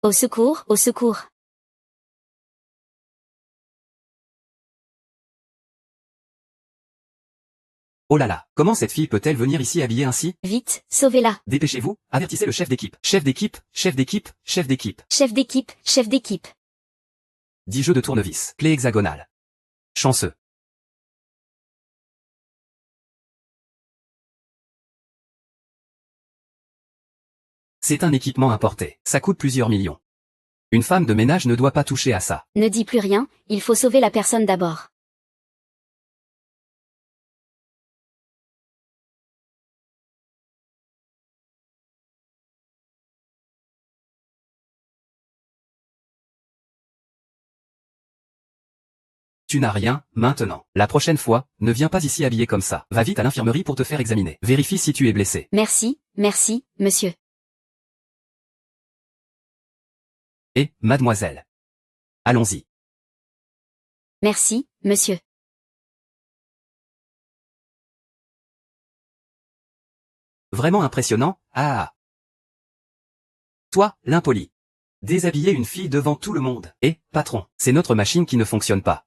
Au secours, au secours. Oh là là, comment cette fille peut-elle venir ici habillée ainsi? Vite, sauvez-la. Dépêchez-vous, avertissez le chef d'équipe. Chef d'équipe, chef d'équipe, chef d'équipe. Chef d'équipe, chef d'équipe. 10 jeux de tournevis. Clé hexagonale. Chanceux. C'est un équipement importé. Ça coûte plusieurs millions. Une femme de ménage ne doit pas toucher à ça. Ne dis plus rien, il faut sauver la personne d'abord. Tu n'as rien, maintenant. La prochaine fois, ne viens pas ici habillé comme ça. Va vite à l'infirmerie pour te faire examiner. Vérifie si tu es blessé. Merci, merci, monsieur. Et, mademoiselle. Allons-y. Merci, monsieur. Vraiment impressionnant, ah. Toi, l'impoli. Déshabiller une fille devant tout le monde. Et, patron, c'est notre machine qui ne fonctionne pas.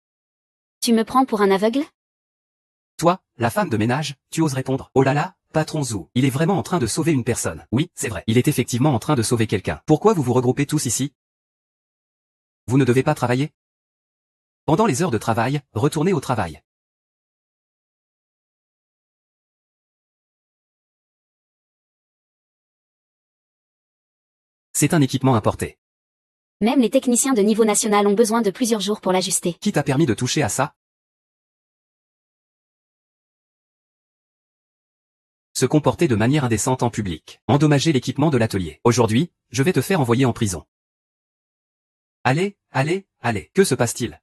Tu me prends pour un aveugle? Toi, la femme de ménage, tu oses répondre. Oh là là, patron Zou, il est vraiment en train de sauver une personne. Oui, c'est vrai. Il est effectivement en train de sauver quelqu'un. Pourquoi vous vous regroupez tous ici? Vous ne devez pas travailler? Pendant les heures de travail, retournez au travail. C'est un équipement importé. Même les techniciens de niveau national ont besoin de plusieurs jours pour l'ajuster. Qui t'a permis de toucher à ça? Se comporter de manière indécente en public. Endommager l'équipement de l'atelier. Aujourd'hui, je vais te faire envoyer en prison. Allez, allez, allez. Que se passe-t-il?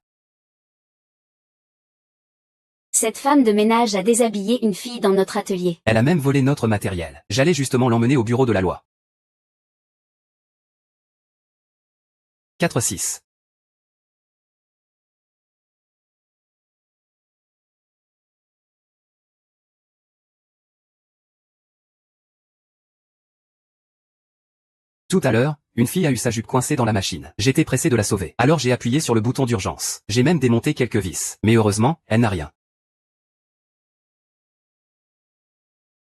Cette femme de ménage a déshabillé une fille dans notre atelier. Elle a même volé notre matériel. J'allais justement l'emmener au bureau de la loi. 4-6. Tout à l'heure, une fille a eu sa jupe coincée dans la machine. J'étais pressé de la sauver. Alors j'ai appuyé sur le bouton d'urgence. J'ai même démonté quelques vis. Mais heureusement, elle n'a rien.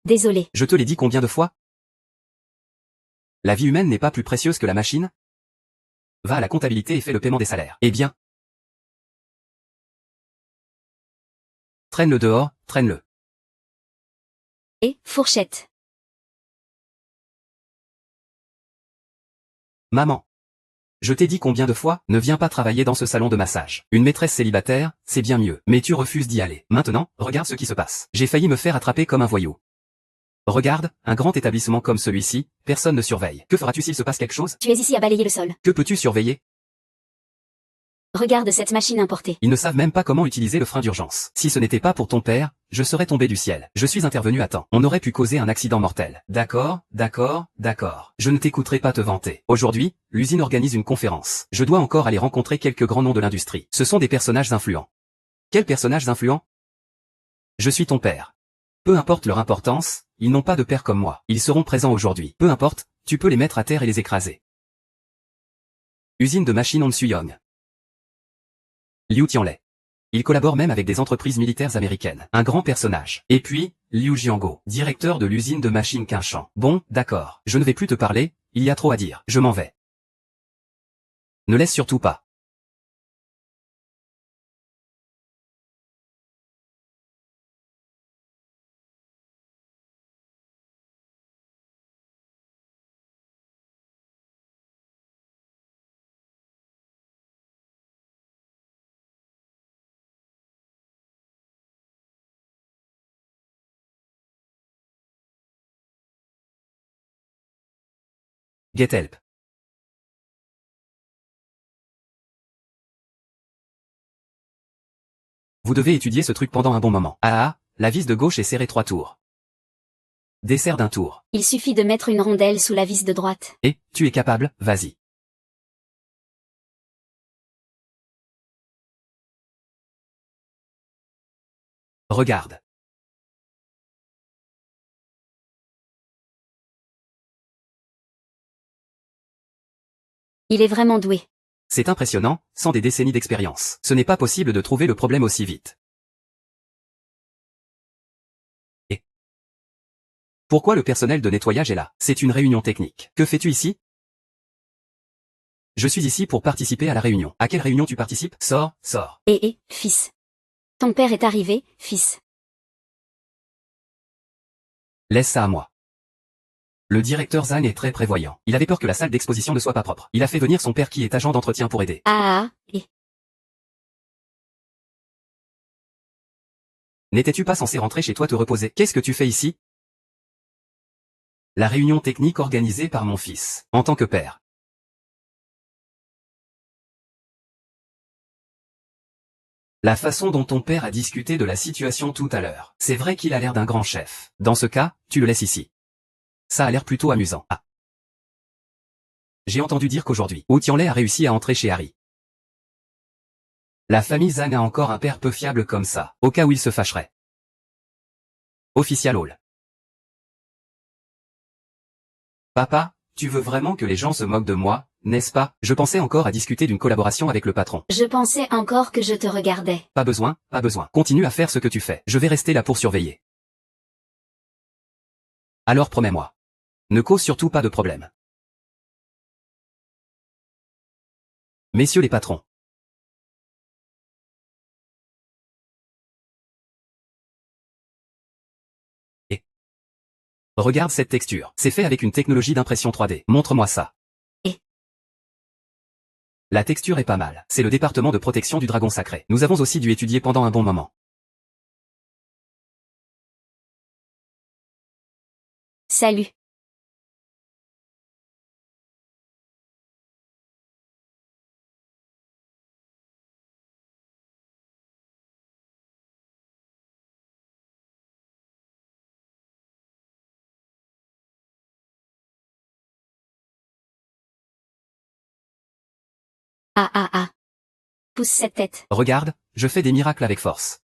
Désolé. Je te l'ai dit combien de fois? La vie humaine n'est pas plus précieuse que la machine? Va à la comptabilité et fais le paiement des salaires. Eh bien. Traîne-le dehors, traîne-le. Et, fourchette. Maman. Je t'ai dit combien de fois, ne viens pas travailler dans ce salon de massage. Une maîtresse célibataire, c'est bien mieux. Mais tu refuses d'y aller. Maintenant, regarde ce qui se passe. J'ai failli me faire attraper comme un voyou. Regarde, un grand établissement comme celui-ci, personne ne surveille. Que feras-tu s'il se passe quelque chose? Tu es ici à balayer le sol. Que peux-tu surveiller? Regarde cette machine importée. Ils ne savent même pas comment utiliser le frein d'urgence. Si ce n'était pas pour ton père, je serais tombé du ciel. Je suis intervenu à temps. On aurait pu causer un accident mortel. D'accord, d'accord, d'accord. Je ne t'écouterai pas te vanter. Aujourd'hui, l'usine organise une conférence. Je dois encore aller rencontrer quelques grands noms de l'industrie. Ce sont des personnages influents. Quels personnages influents? Je suis ton père. Peu importe leur importance, ils n'ont pas de père comme moi. Ils seront présents aujourd'hui. Peu importe, tu peux les mettre à terre et les écraser. Usine de machines Onsuyong. Liu Tianlai. Il collabore même avec des entreprises militaires américaines. Un grand personnage. Et puis, Liu Jiango, directeur de l'usine de machines Qinshan. Bon, d'accord. Je ne vais plus te parler, il y a trop à dire. Je m'en vais. Ne laisse surtout pas. Get help. Vous devez étudier ce truc pendant un bon moment. Ah, la vis de gauche est serrée 3 tours. Dessert d'un tour. Il suffit de mettre une rondelle sous la vis de droite. Et, tu es capable, vas-y. Regarde. Il est vraiment doué. C'est impressionnant, sans des décennies d'expérience. Ce n'est pas possible de trouver le problème aussi vite. Et pourquoi le personnel de nettoyage est là? C'est une réunion technique. Que fais-tu ici? Je suis ici pour participer à la réunion. À quelle réunion tu participes? Sors, sors. Fils. Ton père est arrivé, fils. Laisse ça à moi. Le directeur Zhang est très prévoyant. Il avait peur que la salle d'exposition ne soit pas propre. Il a fait venir son père qui est agent d'entretien pour aider. N'étais-tu pas censé rentrer chez toi te reposer? Qu'est-ce que tu fais ici? La réunion technique organisée par mon fils, en tant que père. La façon dont ton père a discuté de la situation tout à l'heure. C'est vrai qu'il a l'air d'un grand chef. Dans ce cas, tu le laisses ici. Ça a l'air plutôt amusant. Ah. J'ai entendu dire qu'aujourd'hui, Wu Tianlai a réussi à entrer chez Harry. La famille Zhang a encore un père peu fiable comme ça, au cas où il se fâcherait. Official Hall. Papa, tu veux vraiment que les gens se moquent de moi, n'est-ce pas? Je pensais encore à discuter d'une collaboration avec le patron. Je pensais encore que je te regardais. Pas besoin, pas besoin. Continue à faire ce que tu fais. Je vais rester là pour surveiller. Alors promets-moi. Ne cause surtout pas de problème. Messieurs les patrons. Regarde cette texture. C'est fait avec une technologie d'impression 3D. Montre-moi ça. La texture est pas mal. C'est le département de protection du dragon sacré. Nous avons aussi dû étudier pendant un bon moment. Salut. Pousse cette tête. Regarde, je fais des miracles avec force.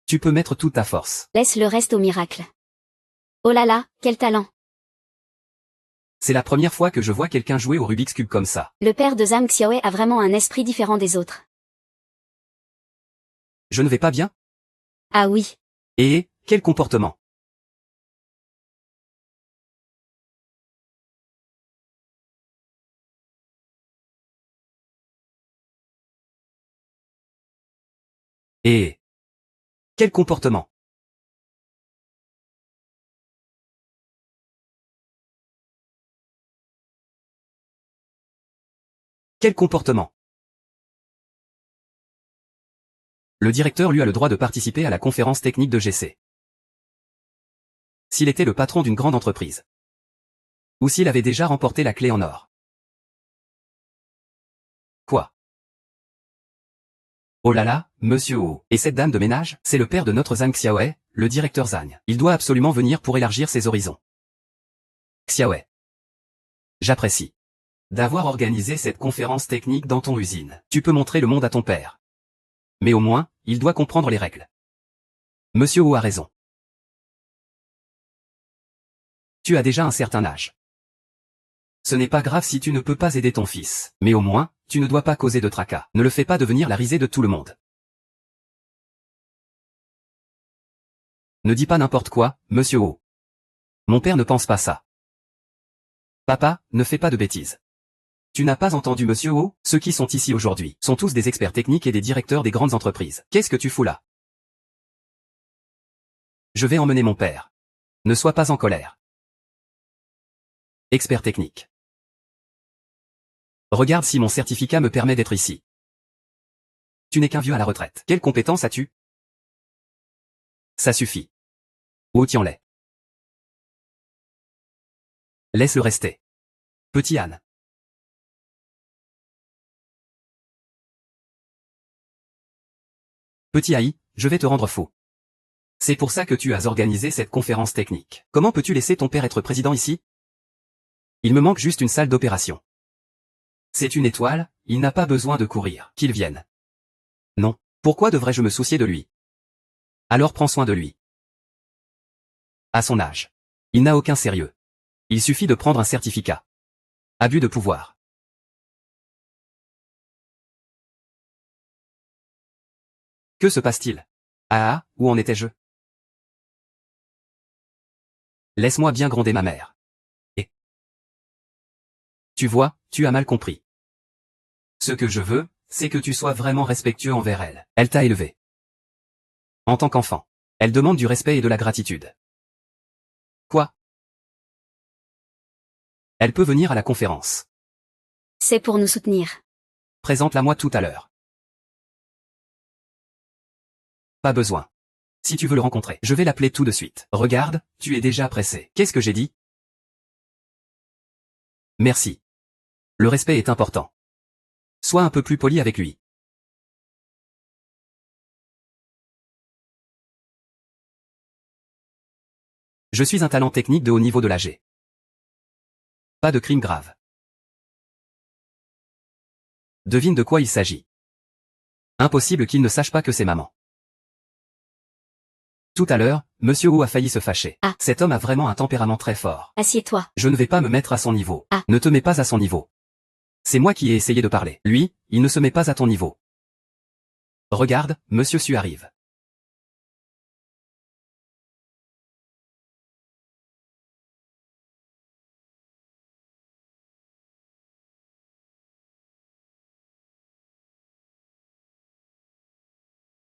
Tu peux mettre toute ta force. Laisse le reste au miracle. Oh là là, quel talent. C'est la première fois que je vois quelqu'un jouer au Rubik's Cube comme ça. Le père de Zhang Xiaowei a vraiment un esprit différent des autres. Je ne vais pas bien? Ah oui. Et, quel comportement? Et, quel comportement? Quel comportement? Le directeur lui a le droit de participer à la conférence technique de GC. S'il était le patron d'une grande entreprise. Ou s'il avait déjà remporté la clé en or. Quoi? Oh là là, monsieur Wu. Et cette dame de ménage, c'est le père de notre Zhang Xiaowei, le directeur Zhang. Il doit absolument venir pour élargir ses horizons. Xiaowei. J'apprécie d'avoir organisé cette conférence technique dans ton usine. Tu peux montrer le monde à ton père. Mais au moins, il doit comprendre les règles. Monsieur Wu a raison. Tu as déjà un certain âge. Ce n'est pas grave si tu ne peux pas aider ton fils. Mais au moins, tu ne dois pas causer de tracas. Ne le fais pas devenir la risée de tout le monde. Ne dis pas n'importe quoi, monsieur Wu. Mon père ne pense pas ça. Papa, ne fais pas de bêtises. Tu n'as pas entendu monsieur Wu? Ceux qui sont ici aujourd'hui sont tous des experts techniques et des directeurs des grandes entreprises. Qu'est-ce que tu fous là? Je vais emmener mon père. Ne sois pas en colère. Expert technique. Regarde si mon certificat me permet d'être ici. Tu n'es qu'un vieux à la retraite. Quelle compétence as-tu? Ça suffit. Wu Tianlai. Laisse-le rester. Petit âne. Petit Haï, je vais te rendre fou. C'est pour ça que tu as organisé cette conférence technique. Comment peux-tu laisser ton père être président ici? Il me manque juste une salle d'opération. C'est une étoile, il n'a pas besoin de courir. Qu'il vienne. Non. Pourquoi devrais-je me soucier de lui? Alors prends soin de lui. À son âge. Il n'a aucun sérieux. Il suffit de prendre un certificat. Abus de pouvoir. Que se passe-t-il? Ah, où en étais-je? Laisse-moi bien gronder ma mère. Et tu vois, tu as mal compris. Ce que je veux, c'est que tu sois vraiment respectueux envers elle. Elle t'a élevé. En tant qu'enfant. Elle demande du respect et de la gratitude. Quoi? Elle peut venir à la conférence. C'est pour nous soutenir. Présente-la-moi tout à l'heure. Pas besoin. Si tu veux le rencontrer, je vais l'appeler tout de suite. Regarde, tu es déjà pressé. Qu'est-ce que j'ai dit? Merci. Le respect est important. Sois un peu plus poli avec lui. Je suis un talent technique de haut niveau de l'AG. Pas de crime grave. Devine de quoi il s'agit. Impossible qu'il ne sache pas que c'est maman. Tout à l'heure, Monsieur Wu a failli se fâcher. Ah. Cet homme a vraiment un tempérament très fort. Assieds-toi. Je ne vais pas me mettre à son niveau. Ah. Ne te mets pas à son niveau. C'est moi qui ai essayé de parler. Lui, il ne se met pas à ton niveau. Regarde, Monsieur Su arrive.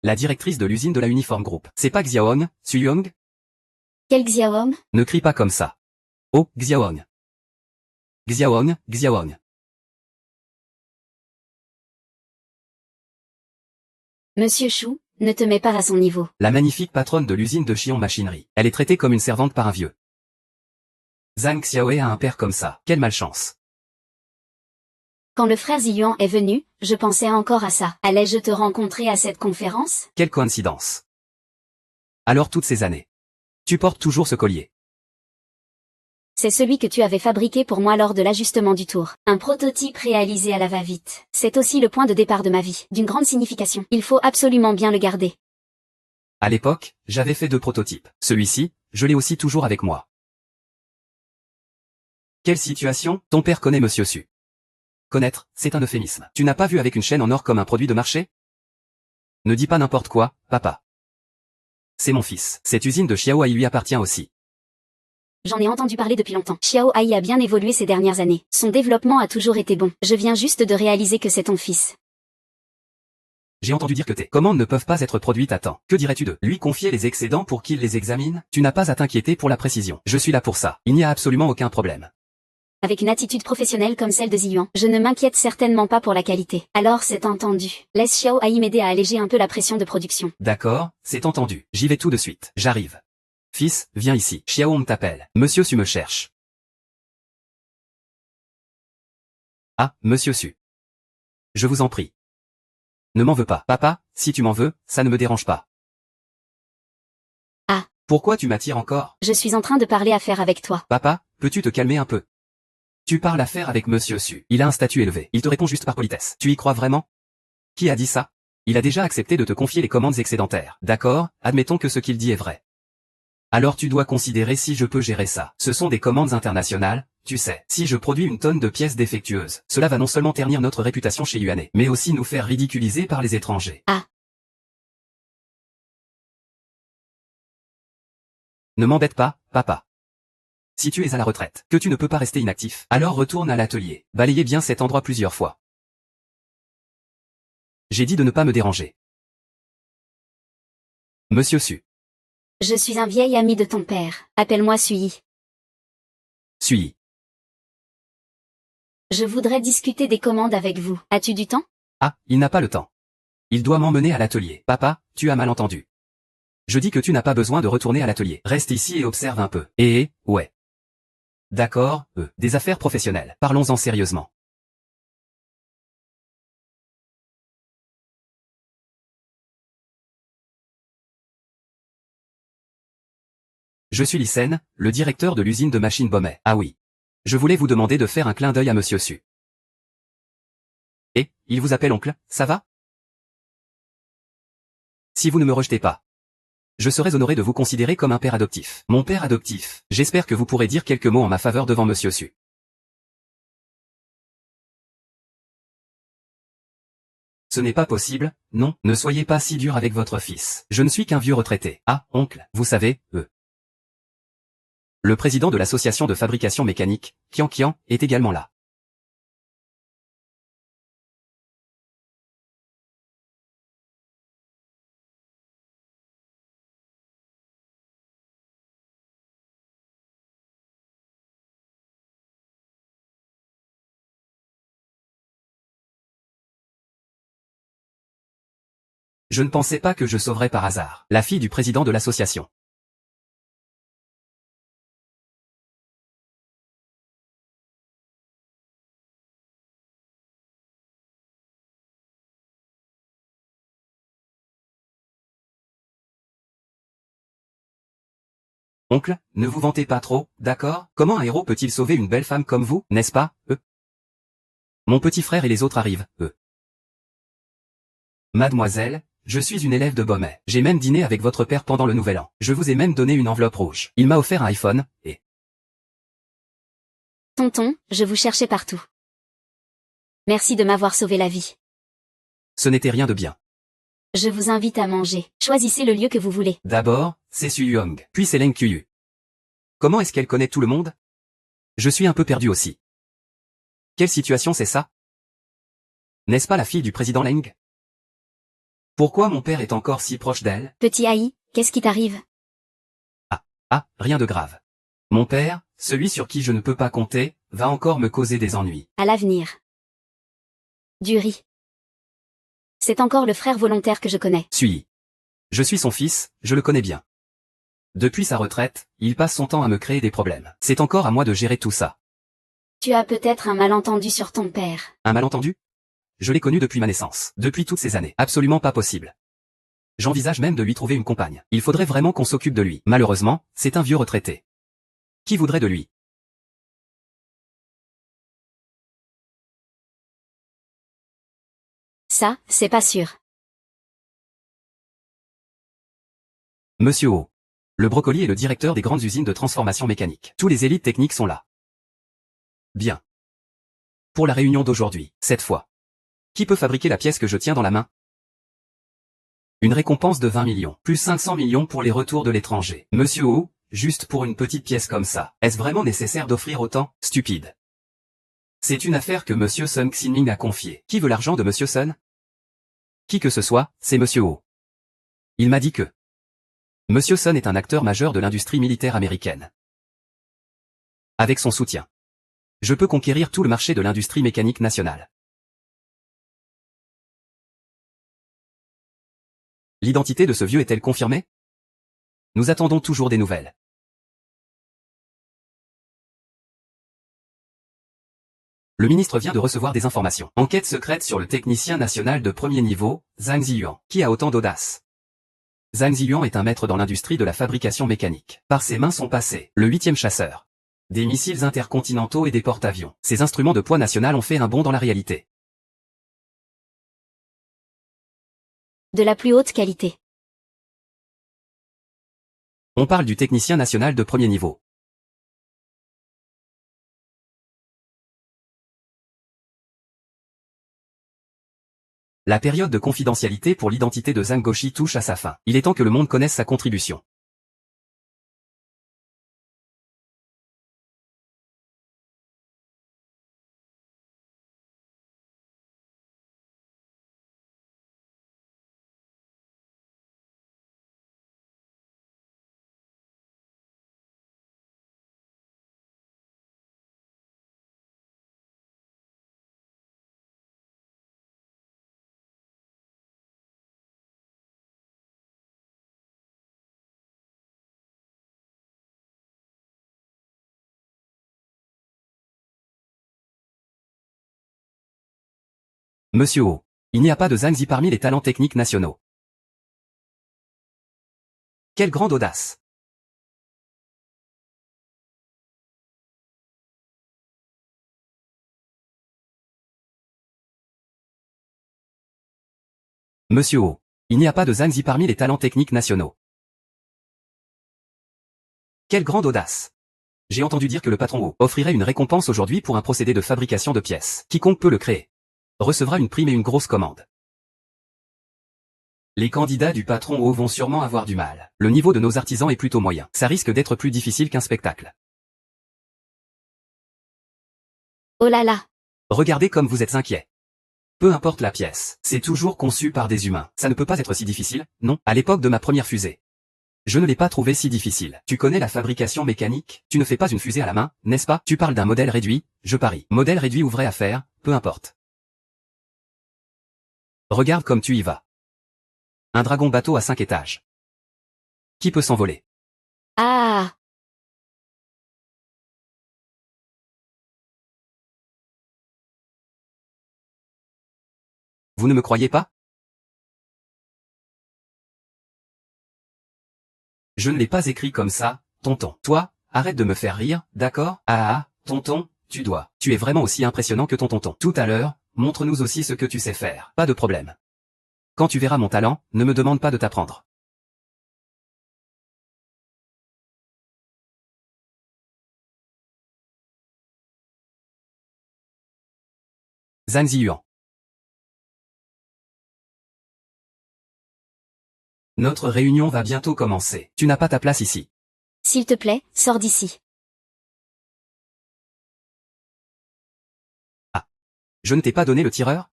La directrice de l'usine de la Uniform Group. C'est pas Xiaohong, Suyong? Quel Xiaom? Ne crie pas comme ça. Oh, Xiaohong. Xiaohong, Xiaohong. Monsieur Chou, ne te mets pas à son niveau. La magnifique patronne de l'usine de Chion Machinerie. Elle est traitée comme une servante par un vieux. Zhang Xiaoe a un père comme ça. Quelle malchance. Quand le frère Ziyuan est venu, je pensais encore à ça. Allais-je te rencontrer à cette conférence? Quelle coïncidence. Alors toutes ces années. Tu portes toujours ce collier. C'est celui que tu avais fabriqué pour moi lors de l'ajustement du tour. Un prototype réalisé à la va-vite. C'est aussi le point de départ de ma vie, d'une grande signification. Il faut absolument bien le garder. À l'époque, j'avais fait 2 prototypes. Celui-ci, je l'ai aussi toujours avec moi. Quelle situation? Ton père connaît Monsieur Su. Connaître, c'est un euphémisme. Tu n'as pas vu avec une chaîne en or comme un produit de marché? Ne dis pas n'importe quoi, papa. C'est mon fils. Cette usine de Xiaoai lui appartient aussi. J'en ai entendu parler depuis longtemps. Xiao Ai a bien évolué ces dernières années. Son développement a toujours été bon. Je viens juste de réaliser que c'est ton fils. J'ai entendu dire que tes commandes ne peuvent pas être produites à temps. Que dirais-tu de lui confier les excédents pour qu'il les examine? Tu n'as pas à t'inquiéter pour la précision. Je suis là pour ça. Il n'y a absolument aucun problème. Avec une attitude professionnelle comme celle de Ziyuan, je ne m'inquiète certainement pas pour la qualité. Alors c'est entendu. Laisse Xiao Ai m'aider à alléger un peu la pression de production. D'accord, c'est entendu. J'y vais tout de suite. J'arrive. Fils, viens ici. Xiaohong t'appelle. Monsieur Su me cherche. Ah, Monsieur Su. Je vous en prie. Ne m'en veux pas. Papa, si tu m'en veux, ça ne me dérange pas. Ah. Pourquoi tu m'attires encore? Je suis en train de parler affaires avec toi. Papa, peux-tu te calmer un peu? Tu parles affaires avec Monsieur Su. Il a un statut élevé. Il te répond juste par politesse. Tu y crois vraiment? Qui a dit ça? Il a déjà accepté de te confier les commandes excédentaires. D'accord, admettons que ce qu'il dit est vrai. Alors tu dois considérer si je peux gérer ça. Ce sont des commandes internationales, tu sais. Si je produis une tonne de pièces défectueuses, cela va non seulement ternir notre réputation chez Yuane, mais aussi nous faire ridiculiser par les étrangers. Ah. Ne m'embête pas, papa. Si tu es à la retraite, que tu ne peux pas rester inactif, alors retourne à l'atelier. Balayez bien cet endroit plusieurs fois. J'ai dit de ne pas me déranger. Monsieur Su. Je suis un vieil ami de ton père. Appelle-moi Sui. Sui. Je voudrais discuter des commandes avec vous. As-tu du temps? Ah, il n'a pas le temps. Il doit m'emmener à l'atelier. Papa, tu as mal entendu. Je dis que tu n'as pas besoin de retourner à l'atelier. Reste ici et observe un peu. Ouais. D'accord, des affaires professionnelles. Parlons-en sérieusement. Je suis Lysen, le directeur de l'usine de machines Bommet. Ah oui. Je voulais vous demander de faire un clin d'œil à Monsieur Su. Et, il vous appelle oncle, ça va? Si vous ne me rejetez pas, je serais honoré de vous considérer comme un père adoptif. Mon père adoptif. J'espère que vous pourrez dire quelques mots en ma faveur devant Monsieur Su. Ce n'est pas possible, non, ne soyez pas si dur avec votre fils. Je ne suis qu'un vieux retraité. Ah, oncle, vous savez, Le président de l'association de fabrication mécanique, Kian Kian, est également là. Je ne pensais pas que je sauverais par hasard la fille du président de l'association. Oncle, ne vous vantez pas trop, d'accord? Comment un héros peut-il sauver une belle femme comme vous, n'est-ce pas, Mon petit frère et les autres arrivent, Mademoiselle, je suis une élève de Beaumet. J'ai même dîné avec votre père pendant le Nouvel An. Je vous ai même donné une enveloppe rouge. Il m'a offert un iPhone, et... Tonton, je vous cherchais partout. Merci de m'avoir sauvé la vie. Ce n'était rien de bien. Je vous invite à manger. Choisissez le lieu que vous voulez. D'abord, c'est Su Young, puis c'est Leng Kuyu. Comment est-ce qu'elle connaît tout le monde? Je suis un peu perdu aussi. Quelle situation c'est ça? N'est-ce pas la fille du président Leng? Pourquoi mon père est encore si proche d'elle? Petit Haï, qu'est-ce qui t'arrive? Ah, rien de grave. Mon père, celui sur qui je ne peux pas compter, va encore me causer des ennuis. À l'avenir. Du riz. C'est encore le frère volontaire que je connais. Je suis son fils, je le connais bien. Depuis sa retraite, il passe son temps à me créer des problèmes. C'est encore à moi de gérer tout ça. Tu as peut-être un malentendu sur ton père. Un malentendu? Je l'ai connu depuis ma naissance, depuis toutes ces années. Absolument pas possible. J'envisage même de lui trouver une compagne. Il faudrait vraiment qu'on s'occupe de lui. Malheureusement, c'est un vieux retraité. Qui voudrait de lui? Ça, c'est pas sûr. Monsieur O. Le brocoli est le directeur des grandes usines de transformation mécanique. Tous les élites techniques sont là. Bien. Pour la réunion d'aujourd'hui, cette fois. Qui peut fabriquer la pièce que je tiens dans la main? Une récompense de 20 millions, plus 500 millions pour les retours de l'étranger. Monsieur O, juste pour une petite pièce comme ça, est-ce vraiment nécessaire d'offrir autant? Stupide. C'est une affaire que Monsieur Sun Xinming a confiée. Qui veut l'argent de Monsieur Sun? Qui que ce soit, c'est Monsieur O. Il m'a dit que Monsieur Sun est un acteur majeur de l'industrie militaire américaine. Avec son soutien, je peux conquérir tout le marché de l'industrie mécanique nationale. L'identité de ce vieux est-elle confirmée? Nous attendons toujours des nouvelles. Le ministre vient de recevoir des informations. Enquête secrète sur le technicien national de premier niveau, Zhang Ziyuan. Qui a autant d'audace? Zhang Ziyuan est un maître dans l'industrie de la fabrication mécanique. Par ses mains sont passés le 8e chasseur, des missiles intercontinentaux et des porte-avions. Ces instruments de poids national ont fait un bond dans la réalité. De la plus haute qualité. On parle du technicien national de premier niveau. La période de confidentialité pour l'identité de Zhang Goshi touche à sa fin. Il est temps que le monde connaisse sa contribution. Monsieur O. Il n'y a pas de Zhang Zi parmi les talents techniques nationaux. Quelle grande audace! Monsieur O. Il n'y a pas de Zhang Zi parmi les talents techniques nationaux. Quelle grande audace! J'ai entendu dire que le patron O offrirait une récompense aujourd'hui pour un procédé de fabrication de pièces. Quiconque peut le créer recevra une prime et une grosse commande. Les candidats du patron O vont sûrement avoir du mal. Le niveau de nos artisans est plutôt moyen. Ça risque d'être plus difficile qu'un spectacle. Oh là là. Regardez comme vous êtes inquiet. Peu importe la pièce, c'est toujours conçu par des humains. Ça ne peut pas être si difficile, non? À l'époque de ma première fusée, je ne l'ai pas trouvé si difficile. Tu connais la fabrication mécanique? Tu ne fais pas une fusée à la main, n'est-ce pas? Tu parles d'un modèle réduit, je parie. Modèle réduit ou vrai à faire, peu importe. Regarde comme tu y vas. Un dragon bateau à 5 étages. Qui peut s'envoler? Ah. Vous ne me croyez pas? Je ne l'ai pas écrit comme ça, tonton. Toi, arrête de me faire rire, d'accord? Ah, tonton, tu dois. Tu es vraiment aussi impressionnant que ton tonton. Tout à l'heure, montre-nous aussi ce que tu sais faire. Pas de problème. Quand tu verras mon talent, ne me demande pas de t'apprendre. Zhang Ziyuan. Notre réunion va bientôt commencer. Tu n'as pas ta place ici. S'il te plaît, sors d'ici. Ah. Je ne t'ai pas donné le tireur?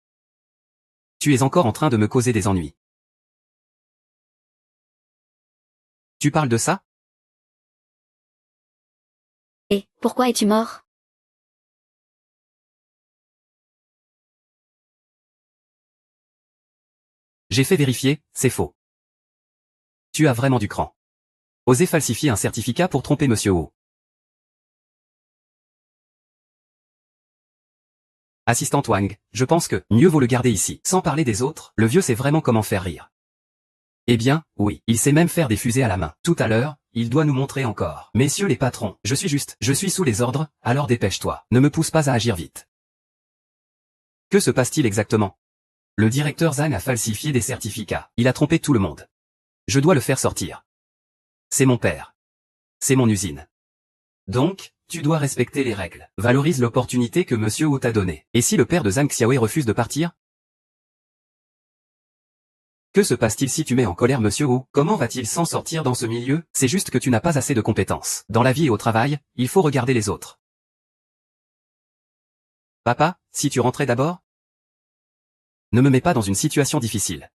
Tu es encore en train de me causer des ennuis. Tu parles de ça? Et, pourquoi es-tu mort? J'ai fait vérifier, c'est faux. Tu as vraiment du cran. Oser falsifier un certificat pour tromper Monsieur O. Assistante Wang, je pense que mieux vaut le garder ici. Sans parler des autres, le vieux sait vraiment comment faire rire. Eh bien, oui, il sait même faire des fusées à la main. Tout à l'heure, il doit nous montrer encore. Messieurs les patrons, je suis sous les ordres, alors dépêche-toi. Ne me pousse pas à agir vite. Que se passe-t-il exactement? Le directeur Zhang a falsifié des certificats. Il a trompé tout le monde. Je dois le faire sortir. C'est mon père. C'est mon usine. Donc, tu dois respecter les règles. Valorise l'opportunité que Monsieur Wu t'a donnée. Et si le père de Zhang Xiaowei refuse de partir? Que se passe-t-il si tu mets en colère Monsieur Wu? Comment va-t-il s'en sortir dans ce milieu? C'est juste que tu n'as pas assez de compétences. Dans la vie et au travail, il faut regarder les autres. Papa, si tu rentrais d'abord? Ne me mets pas dans une situation difficile.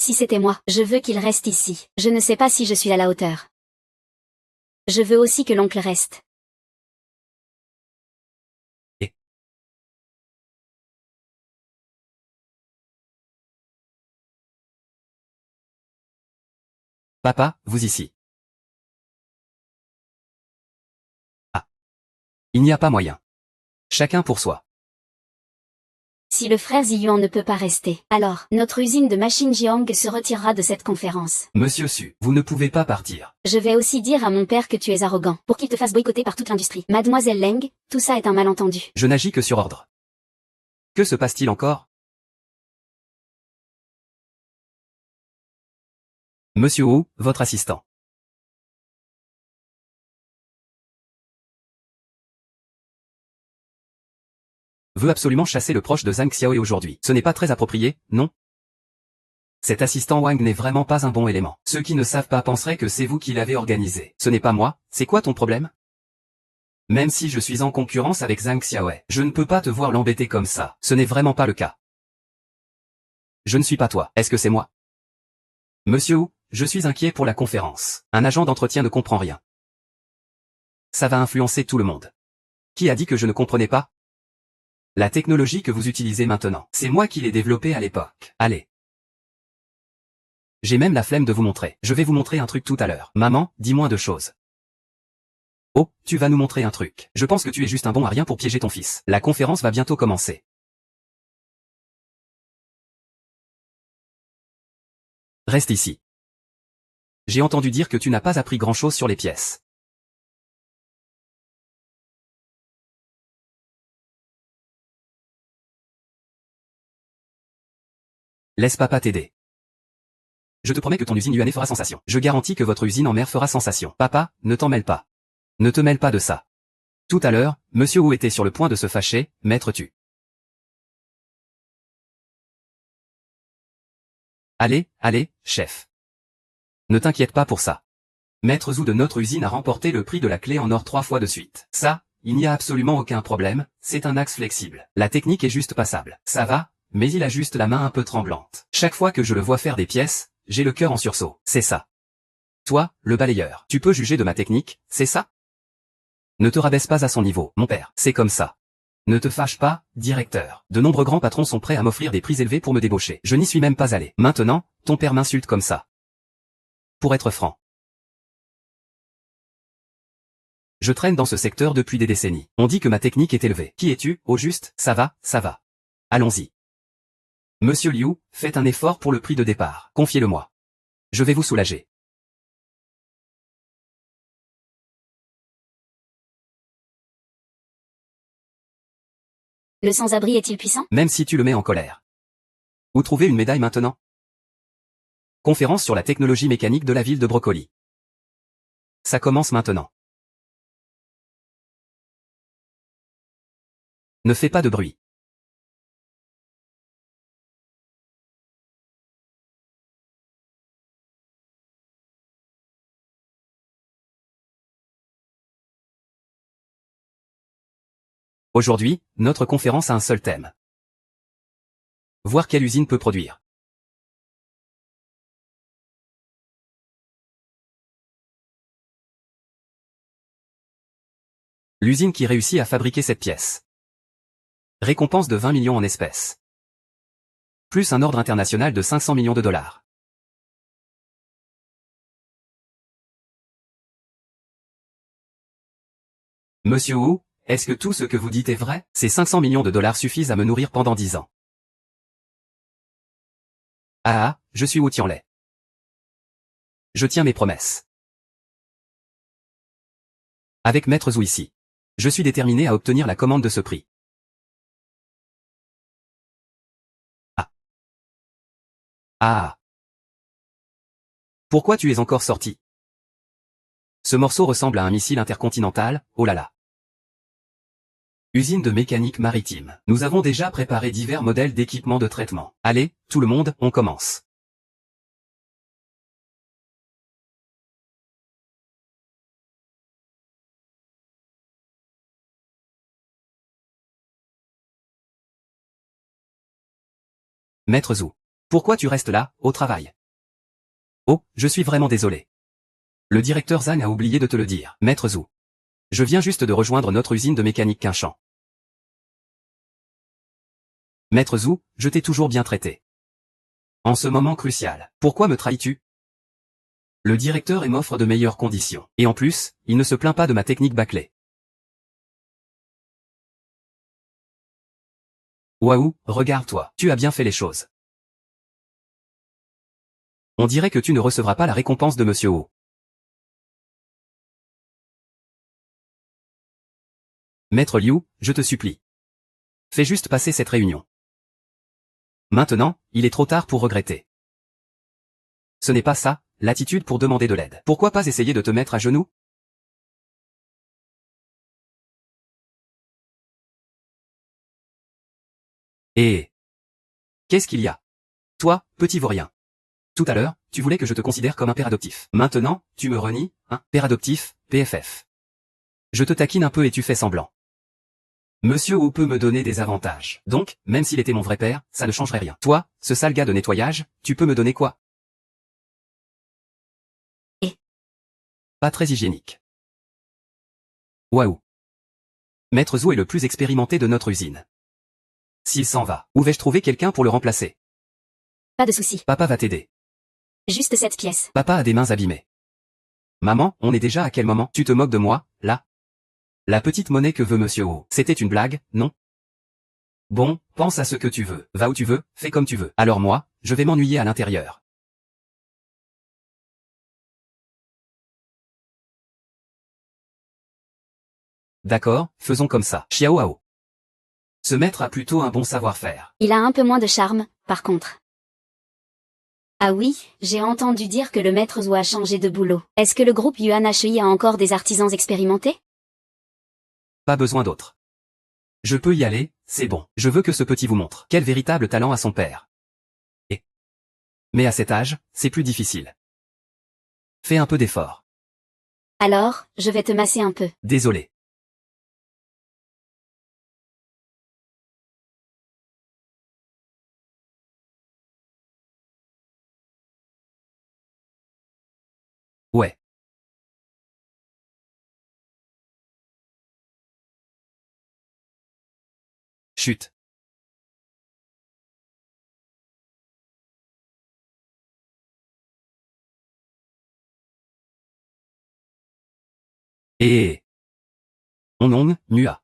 Si c'était moi, je veux qu'il reste ici. Je ne sais pas si je suis à la hauteur. Je veux aussi que l'oncle reste. Et papa, vous ici. Ah. Il n'y a pas moyen. Chacun pour soi. Si le frère Ziyuan ne peut pas rester, alors, notre usine de machines Jiang se retirera de cette conférence. Monsieur Su, vous ne pouvez pas partir. Je vais aussi dire à mon père que tu es arrogant, pour qu'il te fasse boycotter par toute l'industrie. Mademoiselle Leng, tout ça est un malentendu. Je n'agis que sur ordre. Que se passe-t-il encore? Monsieur Wu, votre assistant. Veut absolument chasser le proche de Zhang Xiaowei aujourd'hui. Ce n'est pas très approprié, non? Cet assistant Wang n'est vraiment pas un bon élément. Ceux qui ne savent pas penseraient que c'est vous qui l'avez organisé. Ce n'est pas moi, c'est quoi ton problème? Même si je suis en concurrence avec Zhang Xiaowei, je ne peux pas te voir l'embêter comme ça. Ce n'est vraiment pas le cas. Je ne suis pas toi. Est-ce que c'est moi? Monsieur Wu, je suis inquiet pour la conférence. Un agent d'entretien ne comprend rien. Ça va influencer tout le monde. Qui a dit que je ne comprenais pas? La technologie que vous utilisez maintenant, c'est moi qui l'ai développée à l'époque. Allez. J'ai même la flemme de vous montrer. Je vais vous montrer un truc tout à l'heure. Maman, dis-moi deux choses. Oh, tu vas nous montrer un truc. Je pense que tu es juste un bon à rien pour piéger ton fils. La conférence va bientôt commencer. Reste ici. J'ai entendu dire que tu n'as pas appris grand-chose sur les pièces. Laisse papa t'aider. Je te promets que ton usine UANE fera sensation. Je garantis que votre usine en mer fera sensation. Papa, ne t'en mêle pas. Ne te mêle pas de ça. Tout à l'heure, Monsieur Wu était sur le point de se fâcher, maître tu. Allez, allez, chef. Ne t'inquiète pas pour ça. Maître Zhu de notre usine a remporté le prix de la clé en or 3 fois de suite. Ça, il n'y a absolument aucun problème, c'est un axe flexible. La technique est juste passable. Ça va, mais il a juste la main un peu tremblante. Chaque fois que je le vois faire des pièces, j'ai le cœur en sursaut. C'est ça. Toi, le balayeur, tu peux juger de ma technique, c'est ça? Ne te rabaisse pas à son niveau, mon père. C'est comme ça. Ne te fâche pas, directeur. De nombreux grands patrons sont prêts à m'offrir des prix élevés pour me débaucher. Je n'y suis même pas allé. Maintenant, ton père m'insulte comme ça. Pour être franc. Je traîne dans ce secteur depuis des décennies. On dit que ma technique est élevée. Qui es-tu, au juste? Ça va, ça va. Allons-y. Monsieur Liu, faites un effort pour le prix de départ. Confiez-le-moi. Je vais vous soulager. Le sans-abri est-il puissant? Même si tu le mets en colère. Où trouver une médaille maintenant? Conférence sur la technologie mécanique de la ville de Brocoli. Ça commence maintenant. Ne fais pas de bruit. Aujourd'hui, notre conférence a un seul thème. Voir quelle usine peut produire. L'usine qui réussit à fabriquer cette pièce. Récompense de 20 millions en espèces. Plus un ordre international de 500 millions de dollars. Monsieur Wu, est-ce que tout ce que vous dites est vrai? Ces 500 millions de dollars suffisent à me nourrir pendant 10 ans. Ah, je suis Wu Tianlai. Je tiens mes promesses. Avec Maître Zhu ici. Je suis déterminé à obtenir la commande de ce prix. Ah. Ah. Pourquoi tu es encore sorti? Ce morceau ressemble à un missile intercontinental, oh là là. Usine de mécanique maritime. Nous avons déjà préparé divers modèles d'équipements de traitement. Allez, tout le monde, on commence. Maître Zhu. Pourquoi tu restes là, au travail? Oh, je suis vraiment désolé. Le directeur Zhang a oublié de te le dire. Maître Zhu. Je viens juste de rejoindre notre usine de mécanique Quinchamp. Maître Zhu, je t'ai toujours bien traité. En ce moment crucial, pourquoi me trahis-tu? Le directeur m'offre de meilleures conditions. Et en plus, il ne se plaint pas de ma technique bâclée. Waouh, regarde-toi, tu as bien fait les choses. On dirait que tu ne recevras pas la récompense de Monsieur Wu. Maître Liu, je te supplie. Fais juste passer cette réunion. Maintenant, il est trop tard pour regretter. Ce n'est pas ça, l'attitude pour demander de l'aide. Pourquoi pas essayer de te mettre à genoux? Et... qu'est-ce qu'il y a? Toi, petit vaurien. Tout à l'heure, tu voulais que je te considère comme un père adoptif. Maintenant, tu me renies, hein, père adoptif, PFF. Je te taquine un peu et tu fais semblant. Monsieur Wu peut me donner des avantages. Donc, même s'il était mon vrai père, ça ne changerait rien. Toi, ce sale gars de nettoyage, tu peux me donner quoi? Pas très hygiénique. Waouh. Maître Zhu est le plus expérimenté de notre usine. S'il s'en va, où vais-je trouver quelqu'un pour le remplacer? Pas de souci. Papa va t'aider. Juste cette pièce. Papa a des mains abîmées. Maman, on est déjà à quel moment? Tu te moques de moi, là? La petite monnaie que veut Monsieur Wu. C'était une blague, non? Bon, pense à ce que tu veux. Va où tu veux, fais comme tu veux. Alors moi, je vais m'ennuyer à l'intérieur. D'accord, faisons comme ça. Xiao Hao. Ce maître a plutôt un bon savoir-faire. Il a un peu moins de charme, par contre. Ah oui, j'ai entendu dire que le maître Zhou a changé de boulot. Est-ce que le groupe Yuan HEI a encore des artisans expérimentés? Pas besoin d'autre. Je peux y aller, c'est bon. Je veux que ce petit vous montre quel véritable talent a son père. Mais à cet âge, c'est plus difficile. Fais un peu d'effort. Alors, je vais te masser un peu. Désolé. Ouais. Chut. On Mua.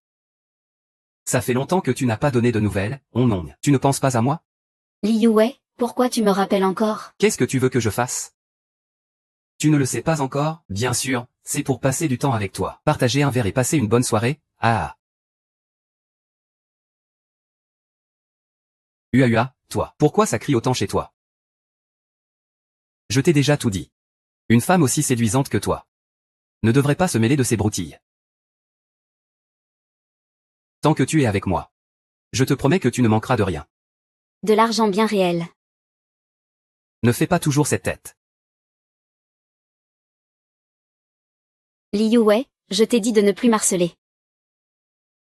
Ça fait longtemps que tu n'as pas donné de nouvelles, on. Tu ne penses pas à moi? Li Yue, pourquoi tu me rappelles encore? Qu'est-ce que tu veux que je fasse? Tu ne le sais pas encore? Bien sûr, c'est pour passer du temps avec toi. Partager un verre et passer une bonne soirée, ah. Toi. Pourquoi ça crie autant chez toi? Je t'ai déjà tout dit. Une femme aussi séduisante que toi ne devrait pas se mêler de ces broutilles. Tant que tu es avec moi, je te promets que tu ne manqueras de rien. De l'argent bien réel. Ne fais pas toujours cette tête. Li Yue, je t'ai dit de ne plus marceler.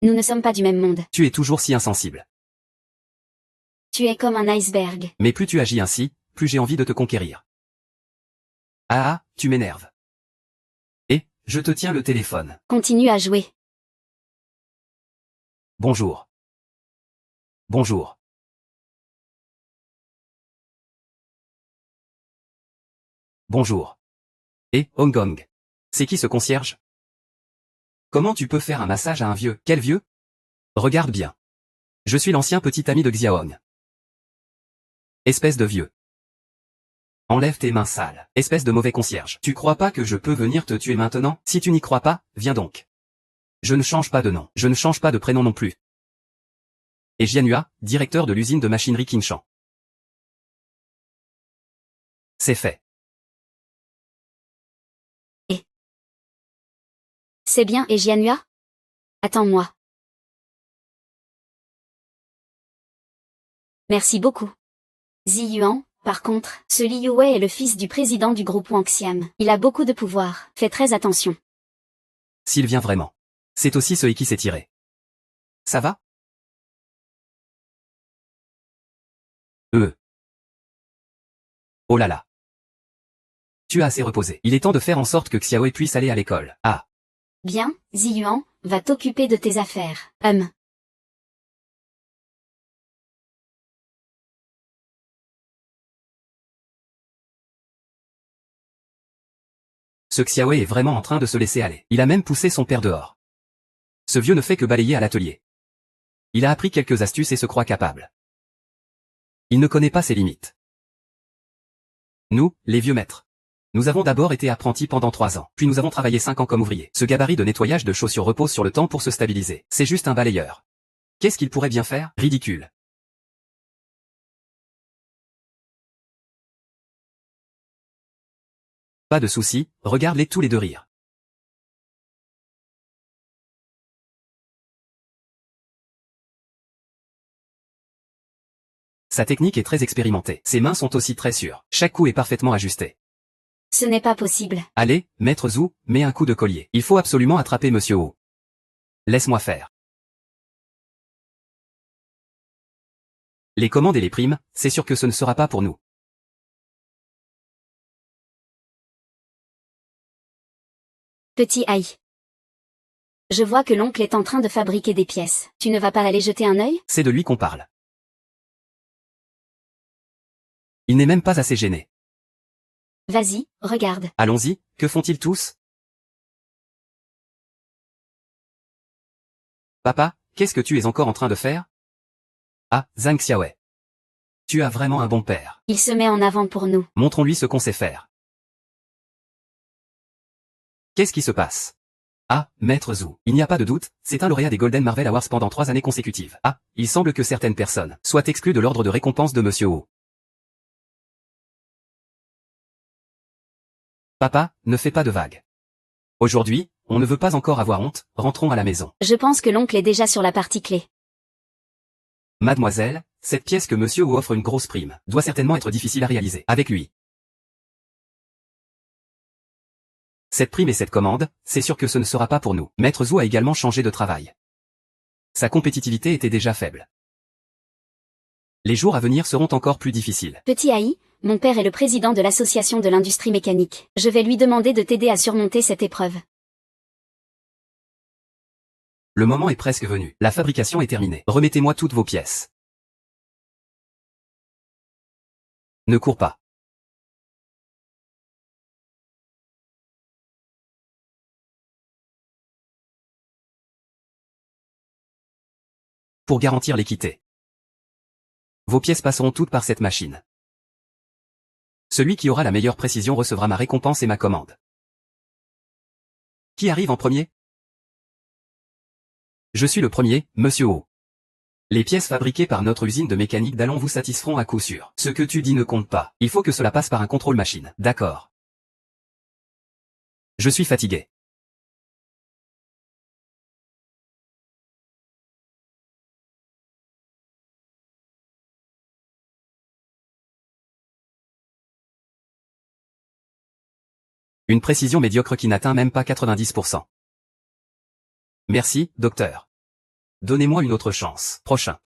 Nous ne sommes pas du même monde. Tu es toujours si insensible. Tu es comme un iceberg. Mais plus tu agis ainsi, plus j'ai envie de te conquérir. Ah, tu m'énerves. Et, je te tiens le téléphone. Continue à jouer. Bonjour. Bonjour. Bonjour. Et, Hong Kong. C'est qui ce concierge? Comment tu peux faire un massage à un vieux? Quel vieux? Regarde bien. Je suis l'ancien petit ami de Xiaohong. Espèce de vieux. Enlève tes mains sales, espèce de mauvais concierge. Tu crois pas que je peux venir te tuer maintenant? Si tu n'y crois pas, viens donc. Je ne change pas de nom, je ne change pas de prénom non plus. Et Jianhua, directeur de l'usine de machinerie Qingshan. C'est fait. C'est bien et Jianhua? Attends-moi. Merci beaucoup. Ziyuan, par contre, ce Li Yue est le fils du président du groupe Wangxiam. Il a beaucoup de pouvoir. Fais très attention. S'il vient vraiment. C'est aussi ce qui s'est tiré. Ça va? Oh là là. Tu as assez reposé. Il est temps de faire en sorte que Xiaoe puisse aller à l'école. Ah. Bien, Ziyuan, va t'occuper de tes affaires. Ce Xiaoe est vraiment en train de se laisser aller. Il a même poussé son père dehors. Ce vieux ne fait que balayer à l'atelier. Il a appris quelques astuces et se croit capable. Il ne connaît pas ses limites. Nous, les vieux maîtres. Nous avons d'abord été apprentis pendant 3 ans, puis nous avons travaillé 5 ans comme ouvriers. Ce gabarit de nettoyage de chaussures repose sur le temps pour se stabiliser. C'est juste un balayeur. Qu'est-ce qu'il pourrait bien faire? Ridicule. Pas de souci, regarde-les tous les deux rire. Sa technique est très expérimentée. Ses mains sont aussi très sûres. Chaque coup est parfaitement ajusté. Ce n'est pas possible. Allez, maître Zhu, mets un coup de collier. Il faut absolument attraper Monsieur Wu. Laisse-moi faire. Les commandes et les primes, c'est sûr que ce ne sera pas pour nous. Petit aïe. Je vois que l'oncle est en train de fabriquer des pièces. Tu ne vas pas aller jeter un œil? C'est de lui qu'on parle. Il n'est même pas assez gêné. Vas-y, regarde. Allons-y, que font-ils tous? Papa, qu'est-ce que tu es encore en train de faire? Ah, Zhang Xiaoe. Tu as vraiment un bon père. Il se met en avant pour nous. Montrons-lui ce qu'on sait faire. Qu'est-ce qui se passe? Ah, Maître Zhu, il n'y a pas de doute, c'est un lauréat des Golden Marvel Awards pendant 3 années consécutives. Ah, il semble que certaines personnes soient exclues de l'ordre de récompense de Monsieur Wu. Papa, ne fais pas de vagues. Aujourd'hui, on ne veut pas encore avoir honte, rentrons à la maison. Je pense que l'oncle est déjà sur la partie clé. Mademoiselle, cette pièce que monsieur Wu offre une grosse prime, doit certainement être difficile à réaliser avec lui. Cette prime et cette commande, c'est sûr que ce ne sera pas pour nous. Maître Zhou a également changé de travail. Sa compétitivité était déjà faible. Les jours à venir seront encore plus difficiles. Petit Haï, mon père est le président de l'association de l'industrie mécanique. Je vais lui demander de t'aider à surmonter cette épreuve. Le moment est presque venu. La fabrication est terminée. Remettez-moi toutes vos pièces. Ne cours pas. Pour garantir l'équité. Vos pièces passeront toutes par cette machine. Celui qui aura la meilleure précision recevra ma récompense et ma commande. Qui arrive en premier? Je suis le premier, monsieur O. Les pièces fabriquées par notre usine de mécanique d'Allon vous satisferont à coup sûr. Ce que tu dis ne compte pas. Il faut que cela passe par un contrôle machine. D'accord. Je suis fatigué. Une précision médiocre qui n'atteint même pas 90%. Merci, docteur. Donnez-moi une autre chance. Prochain.